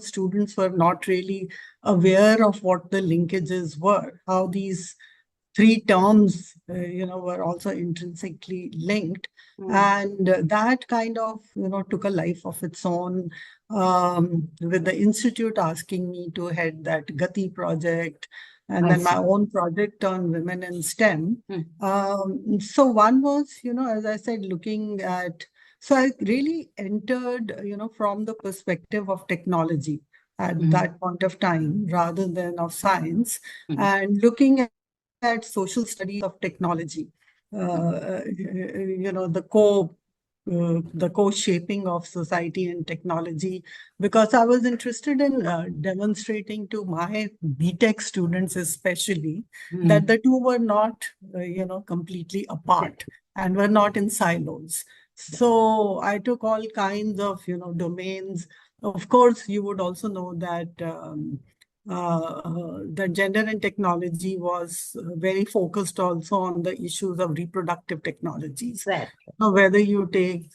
students were not really aware of what the linkages were, how these three terms, were also intrinsically linked. And that kind of, took a life of its own, with the institute asking me to head that Gati project, and then my own project on women in STEM. So one was, as I said, looking at, so I really entered, from the perspective of technology at that point of time, rather than of science, and looking at social studies of technology, the co-shaping of society and technology, because I was interested in demonstrating to my BTech students especially that the two were not, completely apart and were not in silos. So I took all kinds of, domains. Of course, you would also know that the gender and technology was very focused also on the issues of reproductive technologies. So whether you take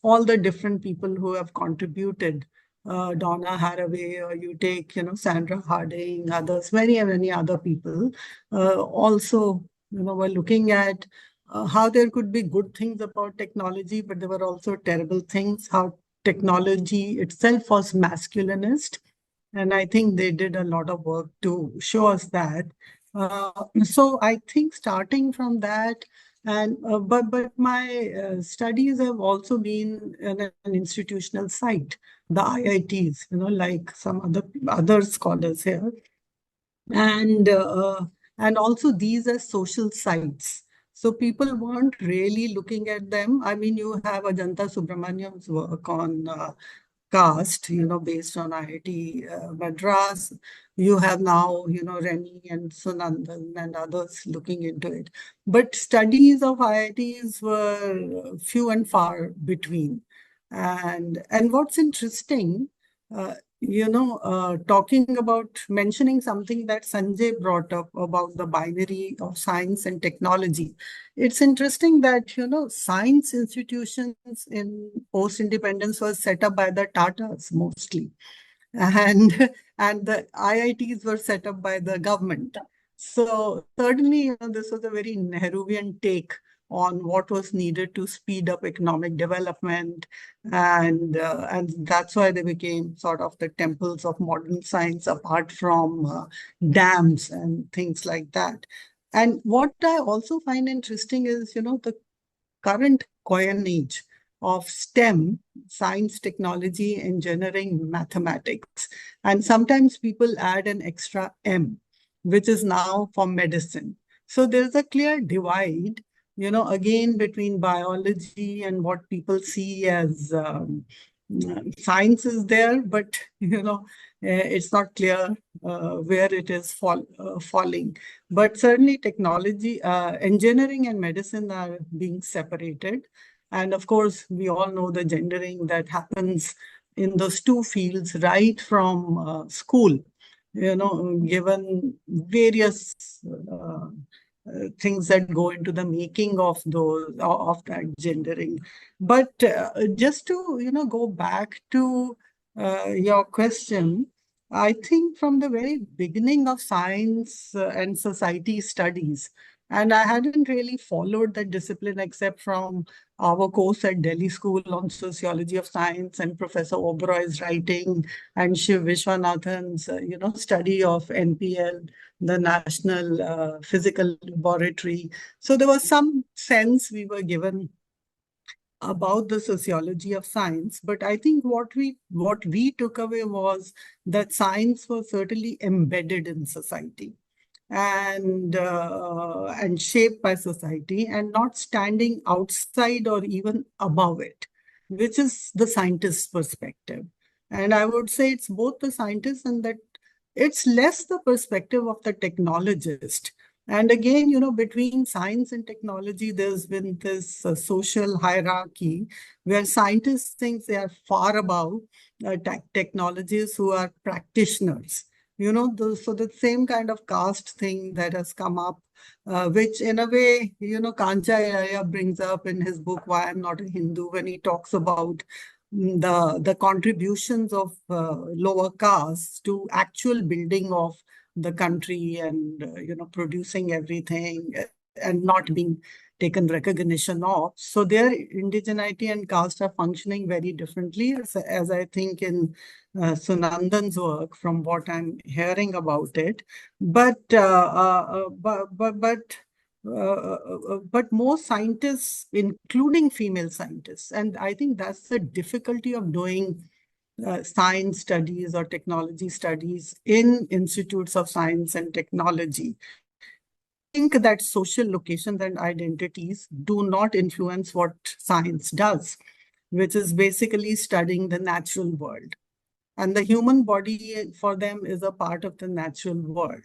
all the different people who have contributed, Donna Haraway, or you take, Sandra Harding, others, many other people, also, were looking at how there could be good things about technology, but there were also terrible things, how technology itself was masculinist. And I think they did a lot of work to show us that. So I think starting from that, and but my studies have also been in an institutional site, the IITs, like some other scholars here, and also these are social sites. So people weren't really looking at them. I mean, you have Ajanta Subramaniam's work on caste, based on IIT Madras. You have now, Renny and Sunandan and others looking into it. But studies of IITs were few and far between. And what's interesting talking about mentioning something that Sanjay brought up about the binary of science and technology. It's interesting that, science institutions in post-independence were set up by the Tatas mostly. And, and the IITs were set up by the government. So certainly, this was a very Nehruvian take on what was needed to speed up economic development. And that's why they became sort of the temples of modern science, apart from dams and things like that. And what I also find interesting is, the current coinage of STEM, science, technology, engineering, mathematics. And sometimes people add an extra M, which is now for medicine. So there's a clear divide, again, between biology and what people see as science is there, but, it's not clear where it is falling. But certainly technology, engineering and medicine are being separated. And of course, we all know the gendering that happens in those two fields right from school, given various things that go into the making of that gendering. But just to, go back to your question, I think from the very beginning of science and society studies, and I hadn't really followed that discipline except from our course at Delhi School on Sociology of Science and Professor Oberoy's writing and Shiv Vishwanathan's, study of NPL, the National Physical Laboratory. So there was some sense we were given about the sociology of science, but I think what we took away was that science was certainly embedded in society and shaped by society and not standing outside or even above it, which is the scientist's perspective. And I would say it's both the scientist and that it's less the perspective of the technologist. And again, between science and technology, there's been this social hierarchy where scientists think they are far above technologists who are practitioners. So the same kind of caste thing that has come up, which in a way, Kancha brings up in his book, Why I'm Not a Hindu, when he talks about the contributions of lower castes to actual building of the country and, producing everything and not being taken recognition of. So their indigeneity and caste are functioning very differently, as I think in Sunandan's work, from what I'm hearing about it. But most scientists, including female scientists, and I think that's the difficulty of doing science studies or technology studies in institutes of science and technology. Think that social locations and identities do not influence what science does, which is basically studying the natural world. And the human body for them is a part of the natural world.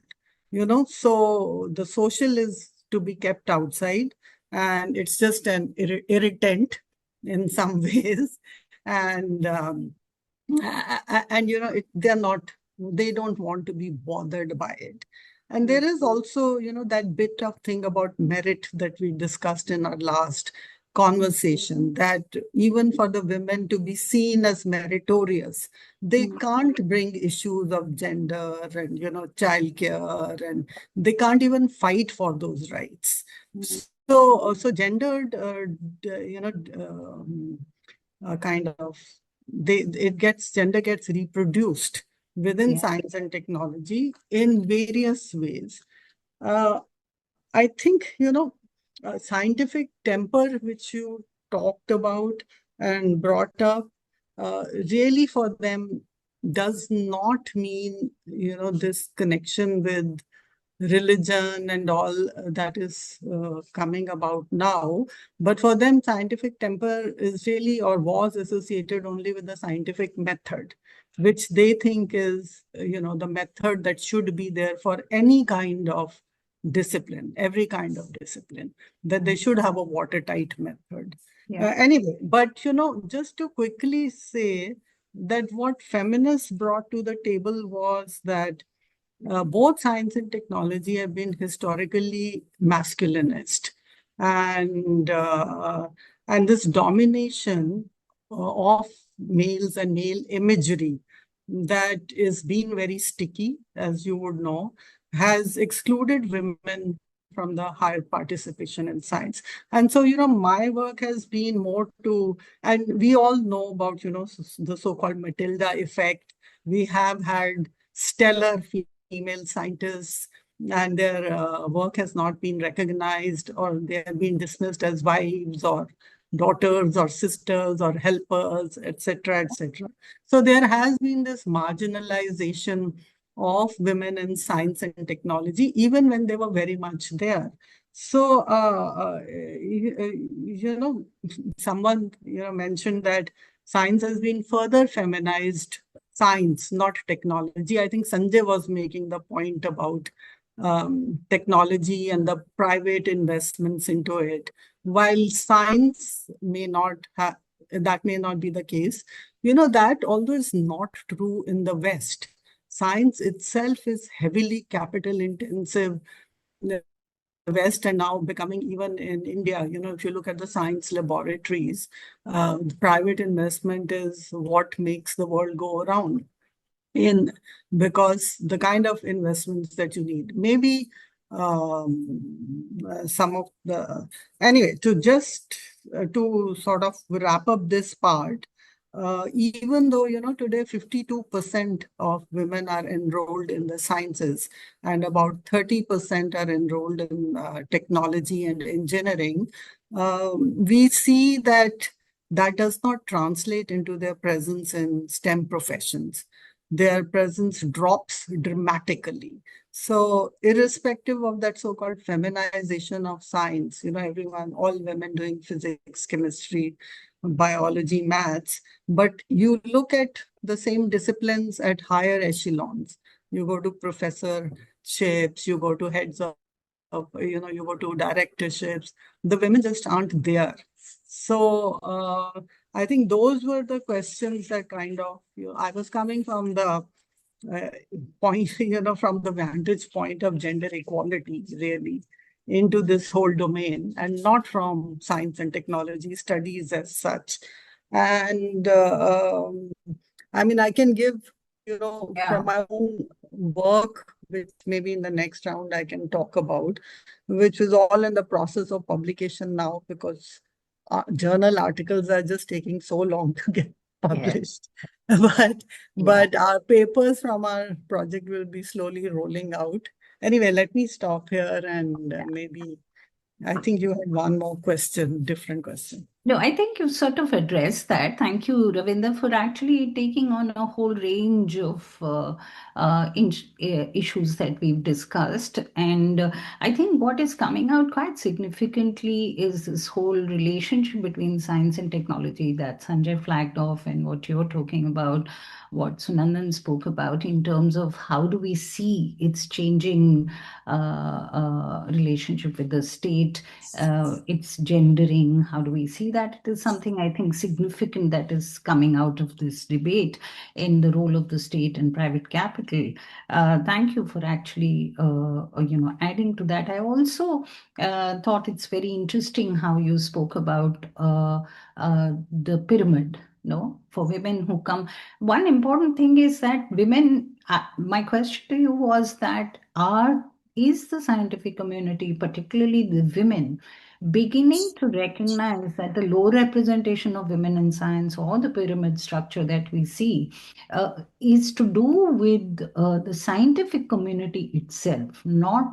So the social is to be kept outside, and it's just an irritant in some ways. And they don't want to be bothered by it. And there is also, that bit of thing about merit that we discussed in our last conversation, that even for the women to be seen as meritorious, they can't bring issues of gender and, childcare, and they can't even fight for those rights. So gendered, kind of, gender gets reproduced within science and technology in various ways. I think, scientific temper, which you talked about and brought up, really for them does not mean, this connection with religion and all that is coming about now. But for them, scientific temper is really, or was associated only with the scientific method, which they think is, the method that should be there for any kind of discipline, every kind of discipline, that they should have a watertight method. Anyway, but, just to quickly say, that what feminists brought to the table was that both science and technology have been historically masculinist, and this domination of males and male imagery that is been very sticky, as you would know, has excluded women from the higher participation in science. And so, my work has been more to, and we all know about, the so-called Matilda effect. We have had stellar female scientists, and their work has not been recognized, or they have been dismissed as wives or daughters or sisters or helpers, etc., etc. So there has been this marginalization of women in science and technology, even when they were very much there. So, someone mentioned that science has been further feminized, science, not technology. I think Sanjay was making the point about technology and the private investments into it. While science may not have, that may not be the case, that although is not true in the West. Science itself is heavily capital intensive in the West, and now becoming even in India. If you look at the science laboratories, private investment is what makes the world go around. Because the kind of investments that you need, maybe some of the, anyway, to sort of wrap up this part, even though, today 52% of women are enrolled in the sciences and about 30% are enrolled in technology and engineering, we see that does not translate into their presence in STEM professions. Their presence drops dramatically. So irrespective of that so-called feminization of science, everyone, all women doing physics, chemistry, biology, maths, but you look at the same disciplines at higher echelons. You go to professorships, you go to heads of, you go to directorships, the women just aren't there. So I think those were the questions that kind of, I was coming from the point, from the vantage point of gender equality, really, into this whole domain, and not from science and technology studies as such. And I mean, I can give, from my own work, which maybe in the next round I can talk about, which is all in the process of publication now, because journal articles are just taking so long to get published. But our papers from our project will be slowly rolling out. Anyway, let me stop here, and maybe I think you had one more question, different question. No, I think you sort of addressed that. Thank you, Ravinder, for actually taking on a whole range of issues that we've discussed. And I think what is coming out quite significantly is this whole relationship between science and technology that Sanjay flagged off, and what you're talking about, what Sunandan spoke about in terms of how do we see its changing relationship with the state, its gendering, how do we see that? It is something I think significant that is coming out of this debate in the role of the state and private capital. Thank you for actually, adding to that. I also thought it's very interesting how you spoke about the pyramid. No, for women who come. One important thing is that women, my question to you was that is the scientific community, particularly the women, beginning to recognize that the low representation of women in science, or the pyramid structure that we see, is to do with the scientific community itself, not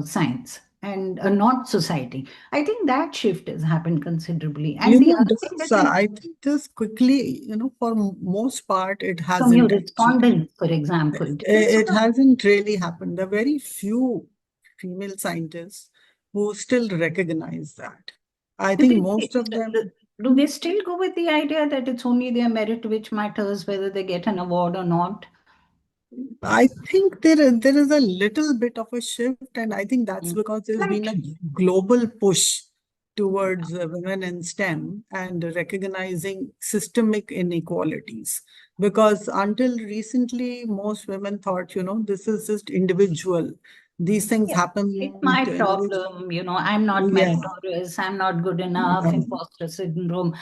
science, and not society. I think that shift has happened considerably. And the other thing that I think just quickly, for most part, it hasn't. From your respondents, for example. It hasn't really happened. There are very few female scientists who still recognize that. I think most of them. Do they still go with the idea that it's only their merit which matters, whether they get an award or not? I think there is a little bit of a shift, and I think that's because there's been a global push towards women in STEM and recognizing systemic inequalities. Because until recently, most women thought, this is just individual. These things happen. It's my to problem, I'm not Yes. meritorious, I'm not good enough, imposter syndrome.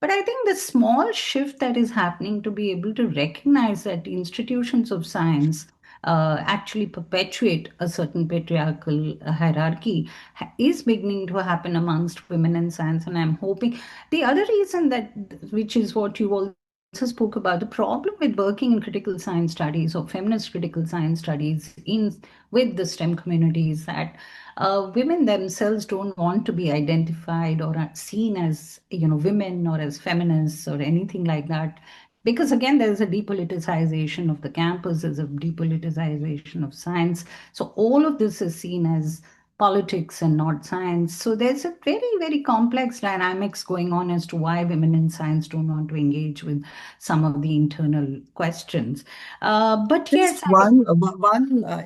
But I think the small shift that is happening to be able to recognize that institutions of science actually perpetuate a certain patriarchal hierarchy is beginning to happen amongst women in science. And I'm hoping the other reason that, which is what you also spoke about, the problem with working in critical science studies or feminist critical science studies with the STEM community is that women themselves don't want to be identified or are seen as, women or as feminists or anything like that. Because again, there's a depoliticization of the campus, there's a depoliticization of science. So all of this is seen as politics and not science. So there's a very, very complex dynamics going on as to why women in science don't want to engage with some of the internal questions. But yes, Just one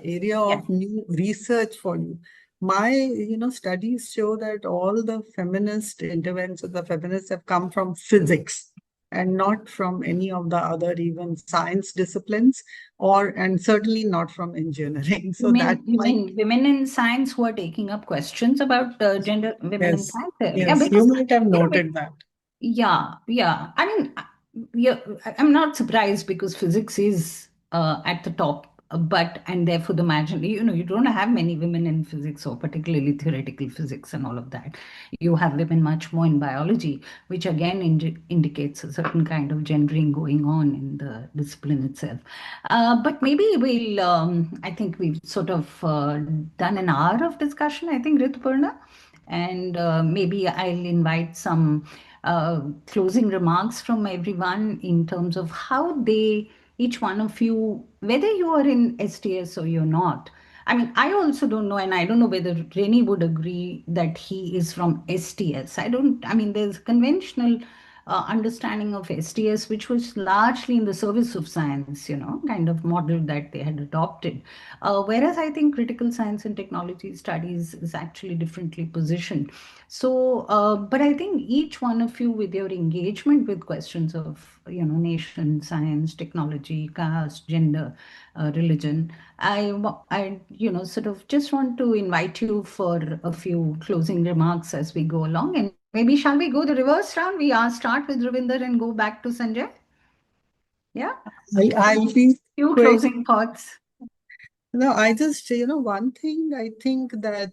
area Yeah. of new research for you. My, studies show that all the feminist interventions, the feminists have come from physics and not from any of the other even science disciplines, and certainly not from engineering. So that You mean women in science who are taking up questions about gender, women in yes, science? yes, Because, you might have noted that. yeah. I mean, yeah, I'm not surprised because physics is at the top, and therefore the margin, you don't have many women in physics or particularly theoretical physics and all of that. You have women much more in biology, which again indicates a certain kind of gendering going on in the discipline itself. But maybe I think we've sort of done an hour of discussion, I think, Rituparna. And maybe I'll invite some closing remarks from everyone in terms of how each one of you, whether you are in STS or you're not. I mean, I also don't know, and I don't know whether Renny would agree that he is from STS. I mean, there's conventional understanding of STS, which was largely in the service of science, kind of model that they had adopted. Whereas I think critical science and technology studies is actually differently positioned. So, but I think each one of you, with your engagement with questions of, nation, science, technology, caste, gender, religion, sort of just want to invite you for a few closing remarks as we go along. And maybe shall we go the reverse round? We start with Ravinder and go back to Sanjay. Yeah. I'll be Few quick. closing thoughts. No, I just, one thing I think that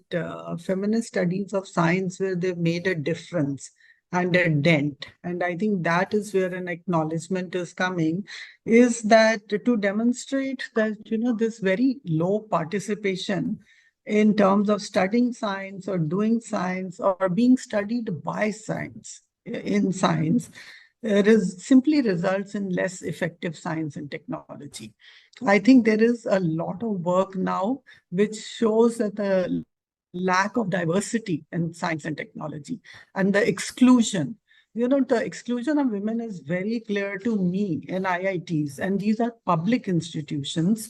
feminist studies of science where they've made a difference and a dent, and I think that is where an acknowledgement is coming, is that to demonstrate that, this very low participation in terms of studying science or doing science or being studied by science, in science, simply results in less effective science and technology. I think there is a lot of work now which shows that the lack of diversity in science and technology and the exclusion. The exclusion of women is very clear to me in IITs, and these are public institutions,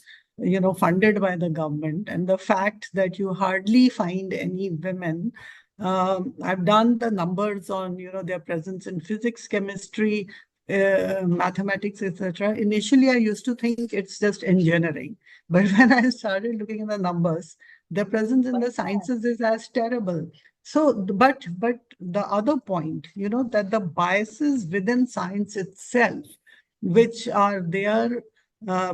funded by the government. And the fact that you hardly find any women, I've done the numbers on, their presence in physics, chemistry, mathematics, etc. Initially, I used to think it's just engineering. But when I started looking at the numbers, the presence in the sciences is as terrible. So, but the other point, that the biases within science itself, which are there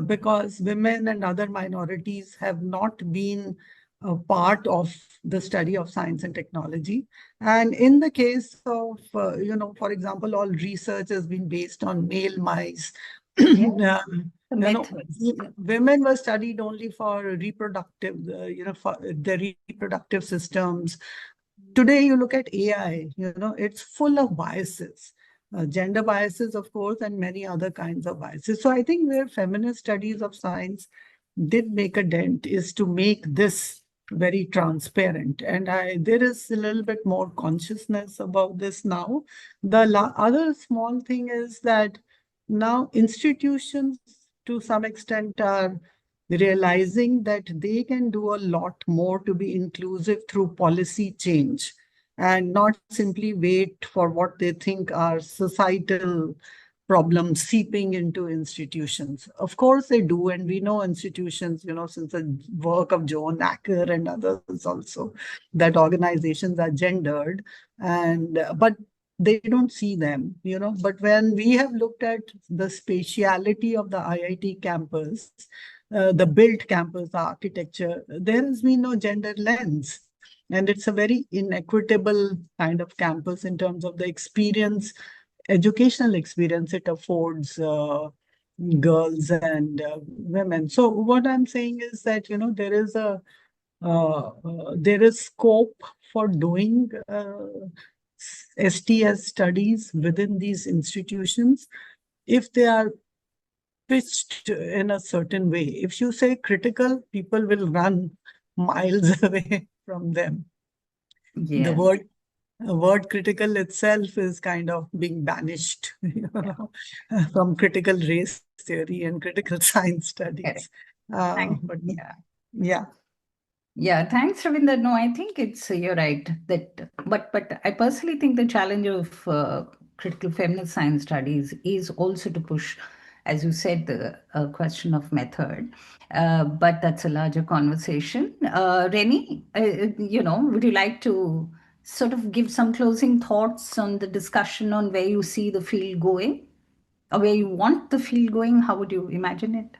because women and other minorities have not been a part of the study of science and technology. And in the case of, for example, all research has been based on male mice. Women were studied only for reproductive, for the reproductive systems. Today, you look at AI, it's full of biases. Gender biases, of course, and many other kinds of biases. So I think where feminist studies of science did make a dent is to make this very transparent. And there is a little bit more consciousness about this now. The other small thing is that now institutions, to some extent, are realizing that they can do a lot more to be inclusive through policy change. and not simply wait for what they think are societal problems seeping into institutions. Of course, they do, and we know institutions, since the work of Joan Acker and others also, that organizations are gendered, and but they don't see them, But when we have looked at the spatiality of the IIT campus, the built campus architecture, there has been no gender lens. And it's a very inequitable kind of campus in terms of the experience, educational experience it affords girls and women. So what I'm saying is that, there is scope for doing STS studies within these institutions if they are pitched in a certain way. If you say critical, people will run miles away from them. The word critical itself is kind of being banished, from critical race theory and critical science studies. But yeah. Yeah, thanks, Ravinder. No, I think you're right that, but I personally think the challenge of critical feminist science studies is also to push, as you said, the question of method. But that's a larger conversation. Renny, would you like to sort of give some closing thoughts on the discussion on where you see the field going, or where you want the field going? How would you imagine it?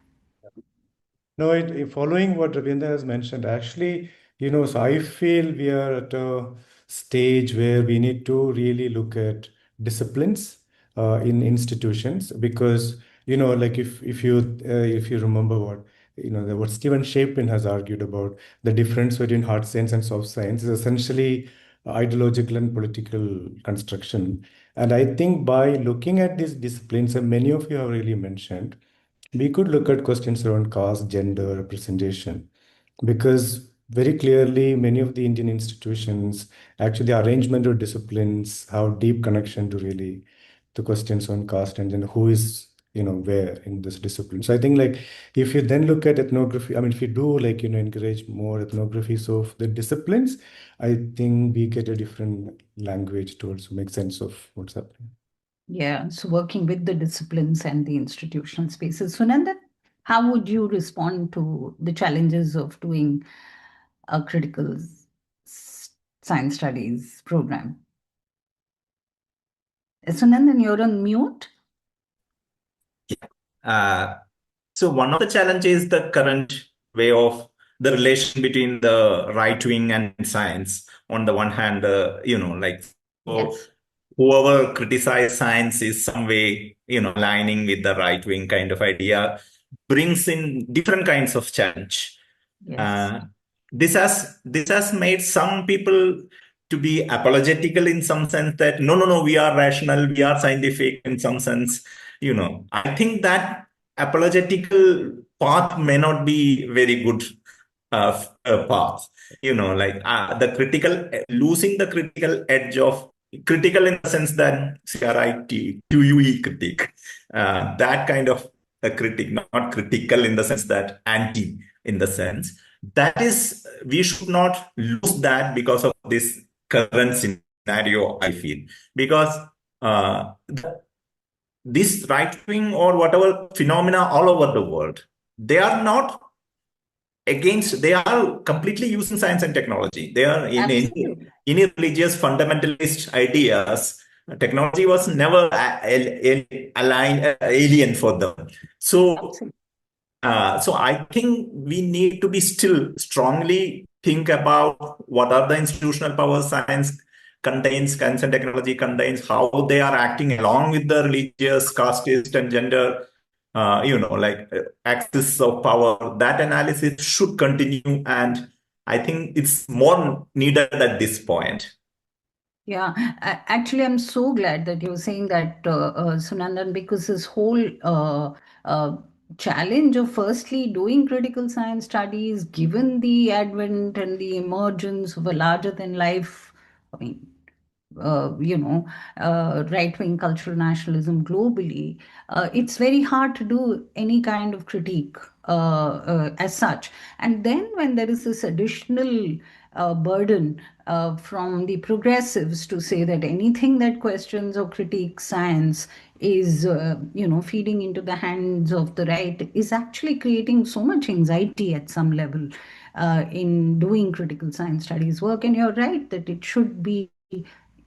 No, following what Ravinder has mentioned, actually, so I feel we are at a stage where we need to really look at disciplines in institutions because, like if you remember what Stephen Shapin has argued about the difference between hard science and soft science is essentially ideological and political construction. And I think by looking at these disciplines, and many of you have really mentioned, we could look at questions around caste, gender, representation, because very clearly many of the Indian institutions, actually the arrangement of disciplines have deep connection to really the questions on caste and gender, who is where in this discipline. So I think like if you then look at ethnography, I mean if you do encourage more ethnographies of the disciplines, I think we get a different language to also make sense of what's happening. Yeah, so working with the disciplines and the institutional spaces. Sunandan, how would you respond to the challenges of doing a critical science studies program? Sunandan, you're on mute. So one of the challenges is the current way of the relation between the right wing and science. On the one hand, whoever criticizes science is some way, aligning with the right wing kind of idea, brings in different kinds of challenge. Yes. This has made some people to be apologetical in some sense that no, we are rational, we are scientific in some sense. I think that apologetical path may not be very good path. The critical, losing the critical edge of critical in the sense that CRIT, QUE critique, that kind of a critic, not critical in the sense that anti in the sense that is, we should not lose that because of this current scenario, I feel, because this right wing or whatever phenomena all over the world, they are not against, they are completely using science and technology. They are in any religious fundamentalist ideas. Technology was never alien for them. So I think we need to be still strongly think about what are the institutional powers science contains, science and technology contains, how they are acting along with the religious, casteist, and gender, axis of power. That analysis should continue, and I think it's more needed at this point. Yeah, actually, I'm so glad that you're saying that, Sunandan, because this whole challenge of firstly doing critical science studies, given the advent and the emergence of a larger than life, I mean, right-wing cultural nationalism globally, it's very hard to do any kind of critique as such. And then when there is this additional burden from the progressives to say that anything that questions or critiques science is, feeding into the hands of the right, is actually creating so much anxiety at some level in doing critical science studies work. And you're right that it should be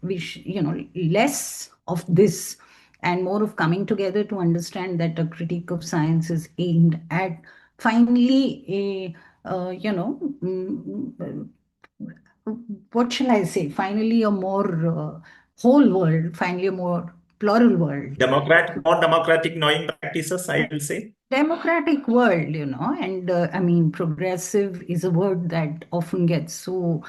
less of this and more of coming together to understand that a critique of science is aimed at finally what shall I say? Finally, a more whole world, finally, a more plural world. More democratic knowing practices, I will say. Democratic world, and I mean, progressive is a word that often gets so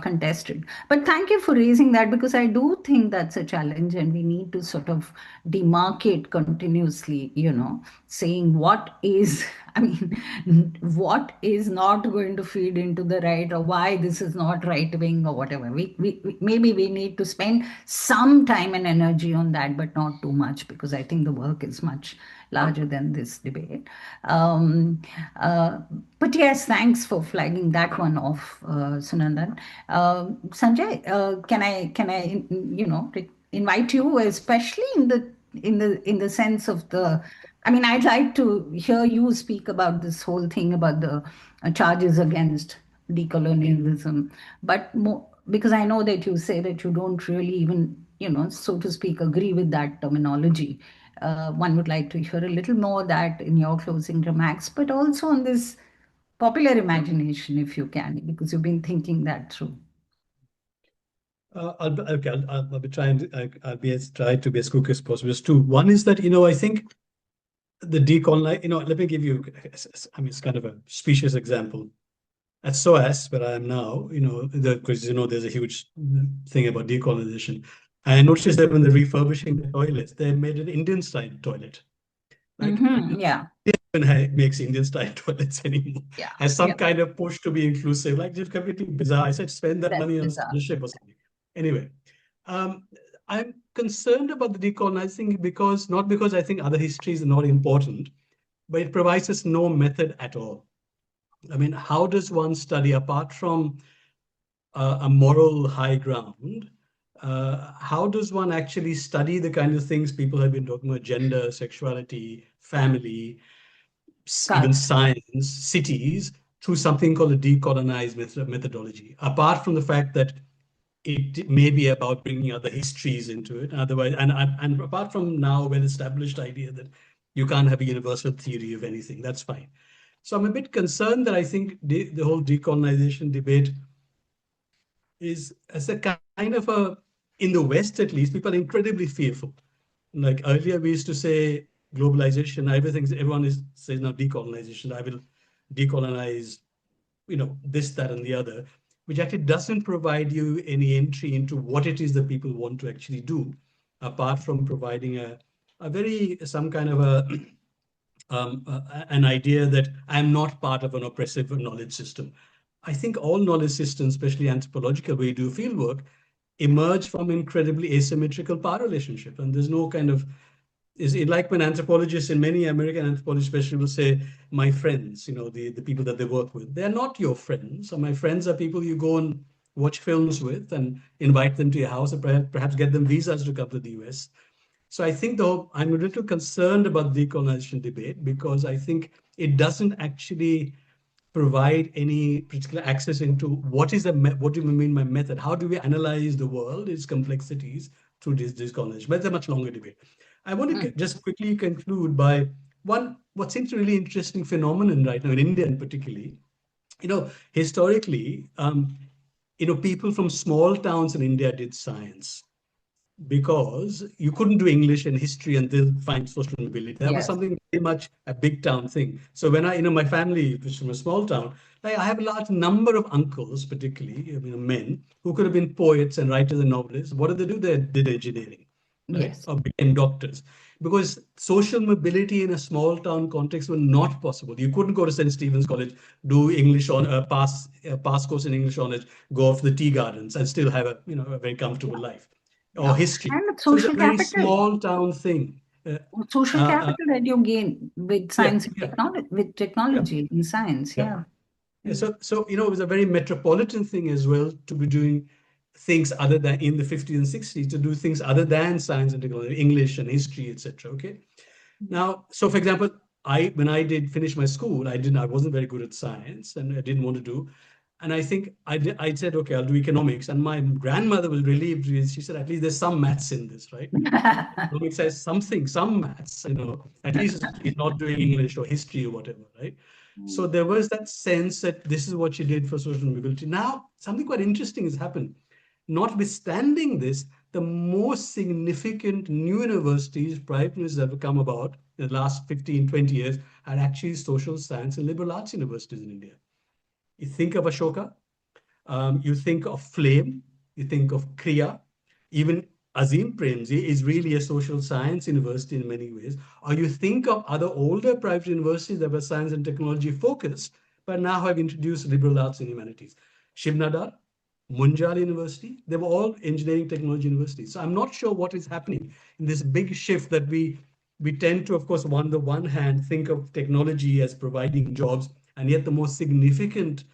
contested. But thank you for raising that, because I do think that's a challenge, and we need to sort of demarcate continuously, saying what is, I mean, what is not going to feed into the right, or why this is not right wing or whatever. Maybe we need to spend some time and energy on that, but not too much, because I think the work is much larger than this debate. But yes, thanks for flagging that one off, Sunandan. Sanjay, can I invite you, especially in the sense of the. I mean, I'd like to hear you speak about this whole thing about the charges against decolonialism, but more, because I know that you say that you don't really even, so to speak, agree with that terminology. One would like to hear a little more that in your closing remarks, but also on this popular imagination, if you can, because you've been thinking that through. I'll be trying. I'll try to be as quick as possible. There's two. One is that I think the decolonize. Let me give you. I mean, it's kind of a specious example. At SOAS, where I am now, because there's a huge thing about decolonization. I noticed that when they're refurbishing the toilets, they made an Indian-style toilet. Like, yeah. Makes Indian-style toilets anymore. Yeah. As some kind of push to be inclusive, like just completely bizarre. I said, spend that money on scholarship or something. Anyway, I'm concerned about the decolonizing not because I think other histories are not important, but it provides us no method at all. I mean, how does one study, apart from a moral high ground, how does one actually study the kind of things people have been talking about, gender, sexuality, family, even science, cities, through something called a decolonized methodology, apart from the fact that it may be about bringing other histories into it. Otherwise, and apart from now well-established idea that you can't have a universal theory of anything, that's fine. So I'm a bit concerned that I think the whole decolonization debate is as a kind of in the West at least, people are incredibly fearful. Like earlier we used to say globalization, everyone says now decolonization. I will decolonize, this, that, and the other, which actually doesn't provide you any entry into what it is that people want to actually do, apart from providing some kind of an idea that I'm not part of an oppressive knowledge system. I think all knowledge systems, especially anthropological, where you do fieldwork, emerge from incredibly asymmetrical power relationship. And there's no kind of, is it like when anthropologists, in many American anthropologists especially, will say, my friends, the people that they work with, they're not your friends. So my friends are people you go and watch films with and invite them to your house and perhaps get them visas to come to the US. So I think, though, I'm a little concerned about the decolonization debate because I think it doesn't actually provide any particular access into what do you mean by method? How do we analyze the world, its complexities through this decolonization? But it's a much longer debate. I want to just quickly conclude by what seems a really interesting phenomenon right now in India, in particularly. Historically, people from small towns in India did science, because you couldn't do English and history and they'll find social mobility. That was something very much a big town thing. So when my family was from a small town, like I have a large number of uncles, particularly men, who could have been poets and writers and novelists. What did they do? They did engineering, right? Yes. Or became doctors. Because social mobility in a small town context was not possible. You couldn't go to St. Stephen's College, do English on pass course in English honors, go off the tea gardens and still have a very comfortable life. or history. And So it's a social very capital. small town thing. Social capital that you gain with science and technology, with technology in science. Yeah. So it was a very metropolitan thing as well to be doing things other than in the 50s and 60s, to do things other than science and technology, English and history, etc. Okay. Now, so for example, when I did finish my school, I wasn't very good at science and I didn't want to do. And I think I said, okay, I'll do economics. And my grandmother was relieved. She said, at least there's some maths in this, right? Economics has some maths, at least he's not doing English or history or whatever, right? So there was that sense that this is what she did for social mobility. Now, something quite interesting has happened. Notwithstanding this, the most significant new universities, private universities that have come about in the last 15, 20 years are actually social science and liberal arts universities in India. You think of Ashoka, you think of Flame, you think of Kriya, even Azim Premji is really a social science university in many ways. Or you think of other older private universities that were science and technology focused, but now have introduced liberal arts and humanities. Shivnadar, Munjal University, they were all engineering technology universities. So I'm not sure what is happening in this big shift that we tend to, of course, on the one hand, think of technology as providing jobs, and yet the most significant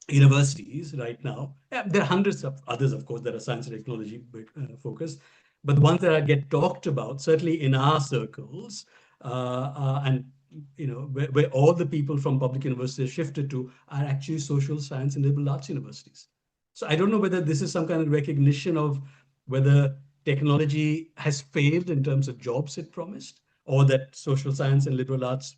universities right now, there are hundreds of others, of course, that are science and technology focused, but the ones that get talked about, certainly in our circles, and where all the people from public universities shifted to are actually social science and liberal arts universities. So I don't know whether this is some kind of recognition of whether technology has failed in terms of jobs it promised, or that social science and liberal arts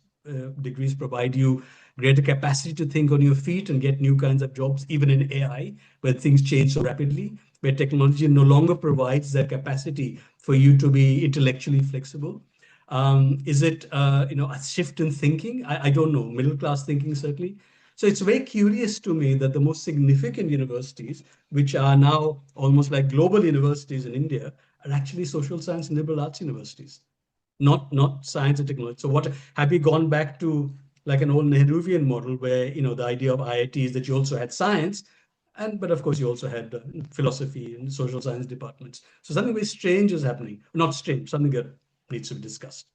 degrees provide you greater capacity to think on your feet and get new kinds of jobs, even in AI, where things change so rapidly, where technology no longer provides that capacity for you to be intellectually flexible. Is it a shift in thinking? I don't know, middle class thinking certainly. So it's very curious to me that the most significant universities, which are now almost like global universities in India, are actually social science and liberal arts universities, not science and technology. So what have we gone back to, like an old Nehruvian model where the idea of IIT is that you also had science, but of course you also had philosophy and social science departments. So something very strange is happening. Not strange, something that needs to be discussed.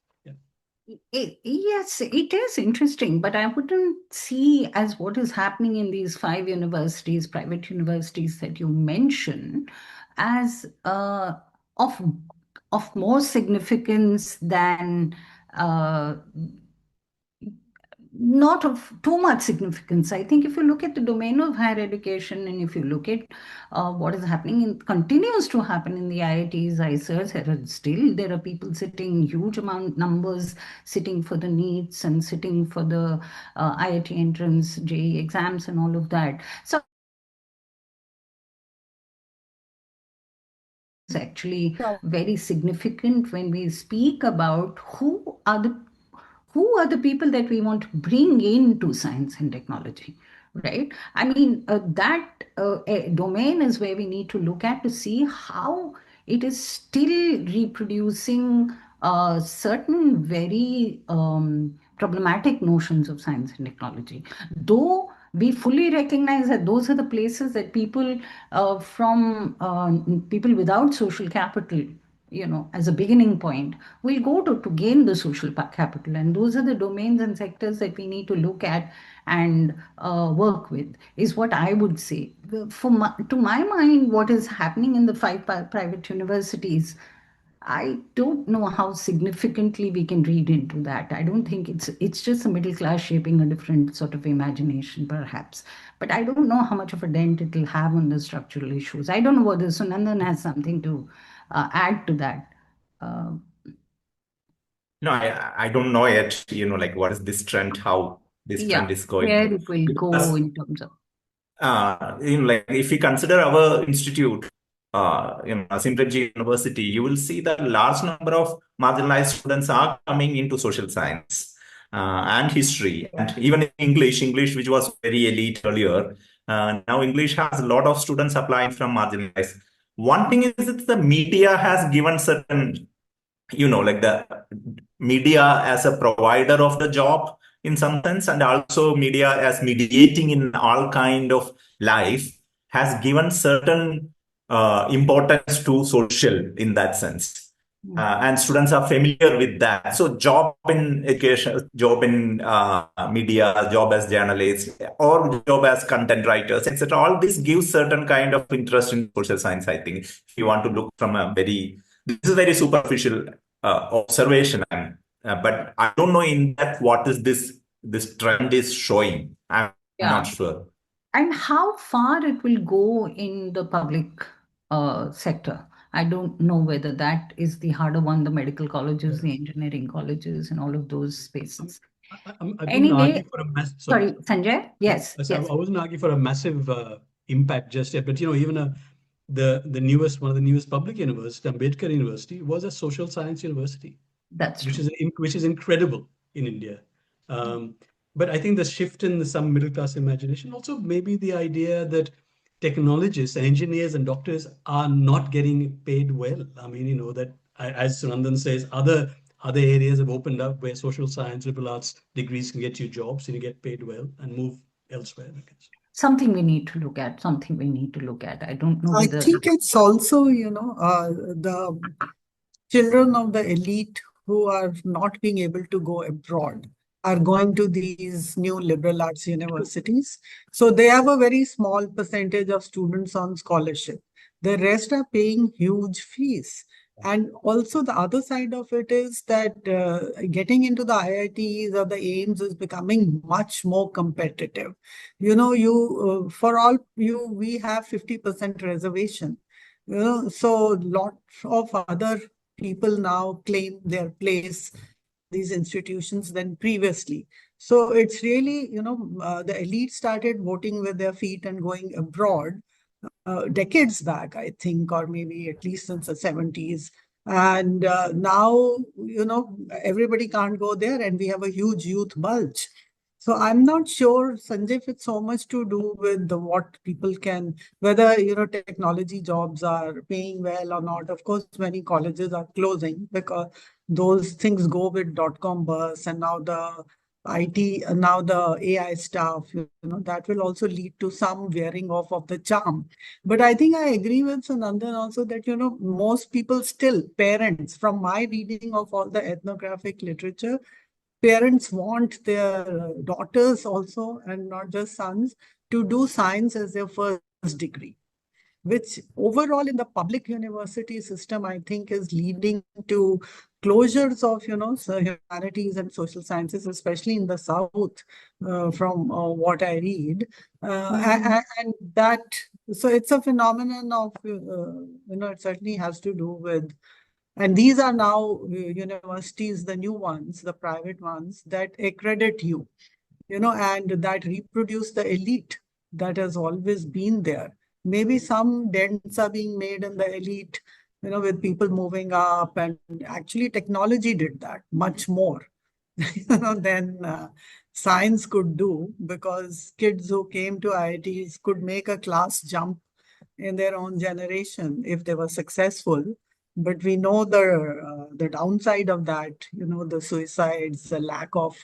Yes, it is interesting, but I wouldn't see as what is happening in these 5 universities, private universities that you mention, as of more significance than not of too much significance. I think if you look at the domain of higher education, and if you look at what is happening and continues to happen in the IITs, IISERs, still there are people sitting, huge amount numbers sitting for the NEETs and sitting for the IIT entrance, JEE exams and all of that. So it's actually very significant when we speak about who are the people that we want to bring into science and technology, right? I mean, that domain is where we need to look at to see how it is still reproducing certain very problematic notions of science and technology. Though we fully recognize that those are the places that people from people without social capital, as a beginning point, will go to gain the social capital. And those are the domains and sectors that we need to look at and work with, is what I would say. To my mind, what is happening in the 5 private universities, I don't know how significantly we can read into that. I don't think it's just a middle class shaping a different sort of imagination, perhaps. But I don't know how much of a dent it will have on the structural issues. I don't know whether Sunandan has something to add to that. No, I don't know yet, like what is this trend, how this trend is going. Where it will go Because, in terms of. like if you consider our institute, Azim Premji University, you will see that large number of marginalized students are coming into social science and history, and even English, which was very elite earlier. Now English has a lot of students applying from marginalized. One thing is that the media has given certain, like the media as a provider of the job in some sense, and also media as mediating in all kind of life, has given certain importance to social in that sense. And students are familiar with that. So job in education, job in media, job as journalists, or job as content writers, etc. All this gives certain kind of interest in social science, I think. If you want to look from this is a very superficial observation, but I don't know in that what is this trend is showing. I'm not sure. And how far it will go in the public sector. I don't know whether that is the harder one, the medical colleges, the engineering colleges, and all of those spaces. I wouldn't Anyway, argue for a massive. sorry, Sanjay. Yes. I wasn't arguing for a massive impact just yet, but even one of the newest public university, Ambedkar University, was a social science university. That's true. Which is incredible in India. But I think the shift in some middle class imagination, also maybe the idea that technologists, engineers, and doctors are not getting paid well. I mean, that as Sunandan says, other areas have opened up where social science, liberal arts degrees can get you jobs and you get paid well and move elsewhere. I guess. Something we need to look at. I don't know I whether. think it's also, the children of the elite who are not being able to go abroad are going to these new liberal arts universities. So they have a very small percentage of students on scholarship. The rest are paying huge fees. And also the other side of it is that getting into the IITs or the AIMS is becoming much more competitive. We have 50% reservation. So lot of other people now claim their place these institutions than previously. So it's really, the elite started voting with their feet and going abroad decades back, I think, or maybe at least since the 70s. And now, everybody can't go there and we have a huge youth bulge. So I'm not sure, Sanjay, if it's so much to do with what people can, whether, technology jobs are paying well or not. Of course, many colleges are closing because those things go with dot-com bursts and now the IT, now the AI stuff, that will also lead to some wearing off of the charm. But I think I agree with Sunandan also that, most people still, parents, from my reading of all the ethnographic literature, parents want their daughters also, and not just sons, to do science as their first degree, which overall in the public university system, I think is leading to closures of, humanities and social sciences, especially in the South, from what I read. And that, so it's a phenomenon of, it certainly has to do with. And these are now universities, the new ones, the private ones that accredit you, and that reproduce the elite that has always been there. Maybe some dents are being made in the elite, with people moving up, and actually technology did that much more, than science could do, because kids who came to IITs could make a class jump in their own generation if they were successful. But we know the downside of that, the suicides, the lack of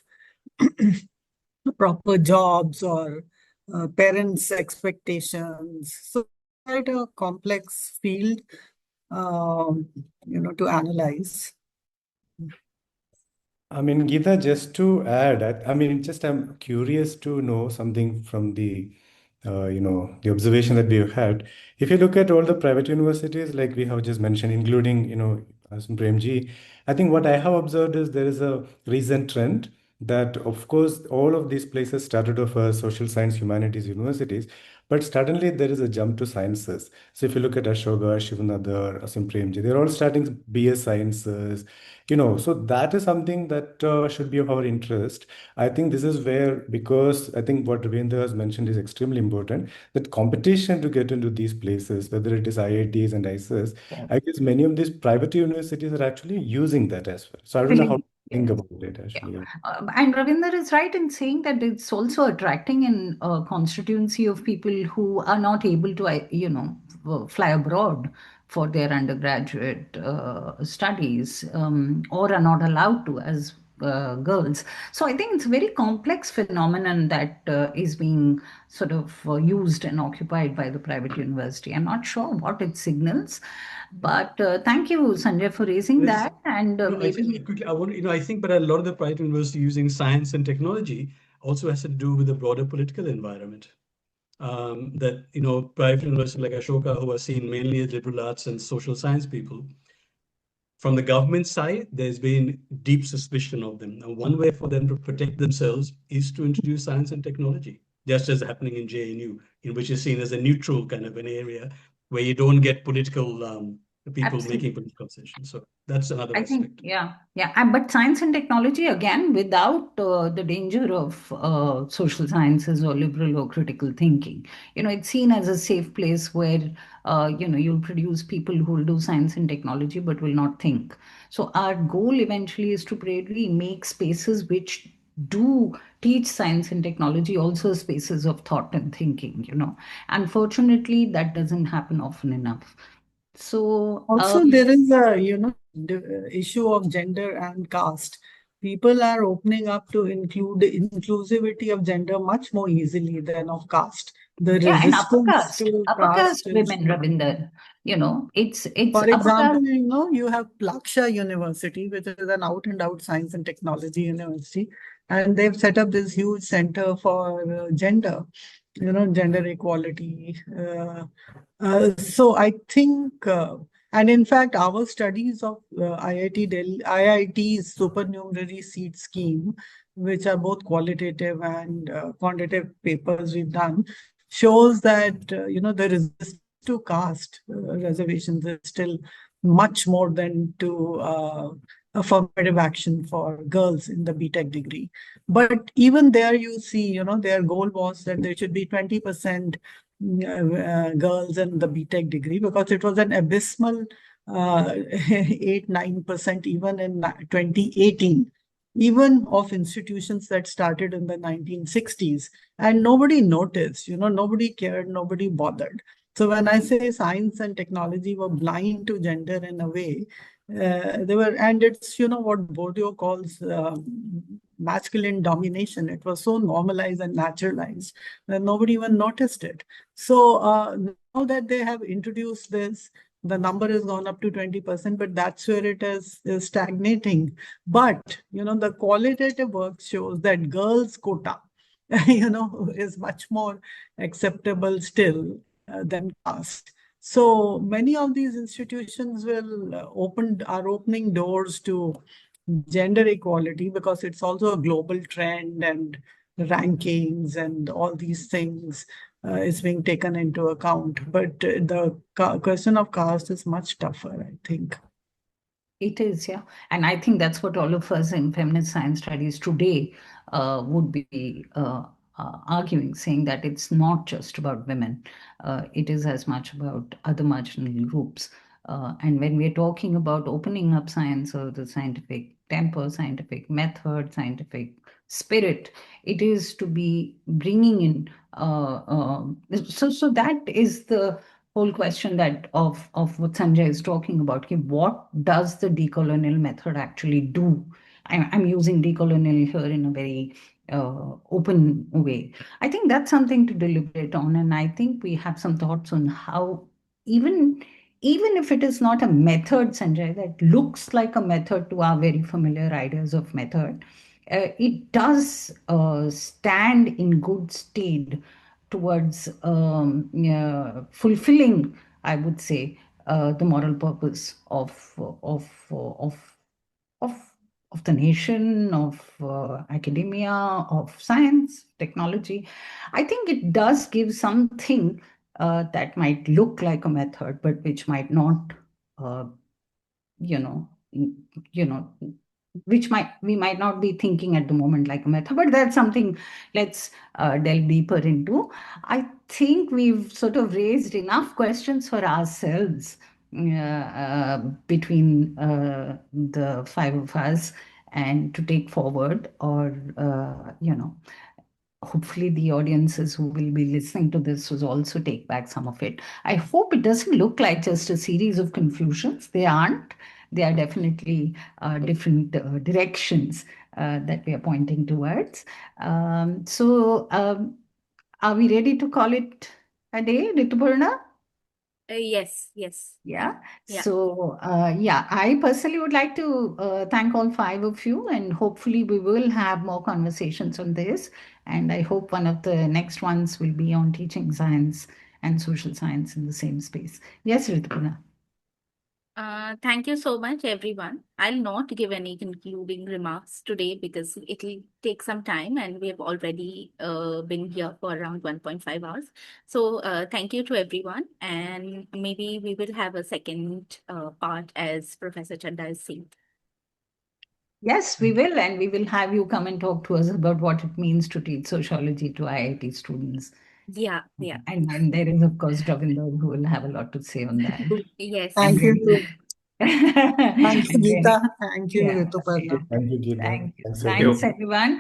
proper jobs or parents' expectations. So quite a complex field, to analyze. I mean, Gita, just to add, I'm curious to know something from the observation that we've had. If you look at all the private universities, like we have just mentioned, including, Azim, Premji, I think what I have observed is there is a recent trend that, of course, all of these places started off as social science humanities universities, but suddenly there is a jump to sciences. So if you look at Ashoka, Shivanadar, Azim, Premji, they're all starting BS sciences, so that is something that should be of our interest. I think this is where, because I think what Ravinder has mentioned is extremely important, that competition to get into these places, whether it is IITs and IISERs, I guess many of these private universities are actually using that as well. So I don't know how to think about it actually. And Ravinder is right in saying that it's also attracting in a constituency of people who are not able to, fly abroad for their undergraduate studies, or are not allowed to, as girls. So I think it's a very complex phenomenon that is being sort of used and occupied by the private university. I'm not sure what it signals, but thank you, Sanjay, for raising There's, that. And I think maybe, quickly, I think, but a lot of the private university using science and technology also has to do with the broader political environment. That, private universities like Ashoka, who are seen mainly as liberal arts and social science people, from the government side, there's been deep suspicion of them. Now, one way for them to protect themselves is to introduce science and technology, just as happening in JNU, in which is seen as a neutral kind of an area where you don't get political people absolutely. making political decisions. So that's another I think, aspect. yeah. But science and technology, again, without the danger of social sciences or liberal or critical thinking. It's seen as a safe place where, you'll produce people who will do science and technology but will not think. So our goal eventually is to really make spaces which do teach science and technology also spaces of thought and thinking. Unfortunately, that doesn't happen often enough. So, Also, there is a, issue of gender and caste. People are opening up to include inclusivity of gender much more easily than of caste. The yeah, and resistance to upper caste caste is, women, Ravinder. It's for upper example, caste. you have Plaksha University, which is an out and out science and technology university, and they've set up this huge center for gender, gender equality. So I think, and in fact, our studies of IIT Delhi, IIT's supernumerary seat scheme, which are both qualitative and quantitative papers we've done, shows that the resistance to caste reservations is still much more than to affirmative action for girls in the BTech degree. But even there, you see, their goal was that there should be 20% girls in the BTech degree, because it was an abysmal 8-9% even in 2018, even of institutions that started in the 1960s. And nobody noticed, nobody cared, nobody bothered. So when I say science and technology were blind to gender in a way, they were, and it's, what Bourdieu calls masculine domination. It was so normalized and naturalized that nobody even noticed it. So now that they have introduced this, the number has gone up to 20%, but that's where it is stagnating. But, the qualitative work shows that girls' quota, is much more acceptable still than caste. So many of these institutions will are opening doors to gender equality, because it's also a global trend, and rankings and all these things is being taken into account. But the question of caste is much tougher, I think. It is, yeah. And I think that's what all of us in feminist science studies today would be arguing, saying that it's not just about women. It is as much about other marginal groups. And when we're talking about opening up science or the scientific temper, scientific method, scientific spirit, it is to be bringing in. So that is the whole question that of what Sanjay is talking about. Okay, what does the decolonial method actually do? I'm using decolonial here in a very open way. I think that's something to deliberate on, and I think we have some thoughts on how even if it is not a method, Sanjay, that looks like a method to our very familiar ideas of method, it does stand in good stead towards fulfilling, I would say, the moral purpose of of the nation, of academia, of science, technology. I think it does give something that might look like a method, but which might not, uh, you know, you know, which we might not be thinking at the moment like a method, but that's something let's delve deeper into. I think we've sort of raised enough questions for ourselves between the five of us, and to take forward, or hopefully the audiences who will be listening to this will also take back some of it. I hope it doesn't look like just a series of confusions. They aren't. They are definitely different directions that we are pointing towards. Are we ready to call it a day, Ritupurna? Yes. Yeah. Yeah. I personally would like to thank all five of you, and hopefully we will have more conversations on this. And I hope one of the next ones will be on teaching science and social science in the same space. Yes, Ritupurna. Thank you so much, everyone. I'll not give any concluding remarks today because it'll take some time, and we have already been here for around 1.5 hours. So thank you to everyone, and maybe we will have a second part as Professor Chadha has said. Yes, we will, and we will have you come and talk to us about what it means to teach sociology to IIT students. Yeah. And there is, of course, Ravinder, who will have a lot to say on that. Yes. Thank you. Thank you, And Gita. then- Thank you, Yeah. Rituparna. Thank you, Gita. Thank you. Thanks, Thanks, you. everyone.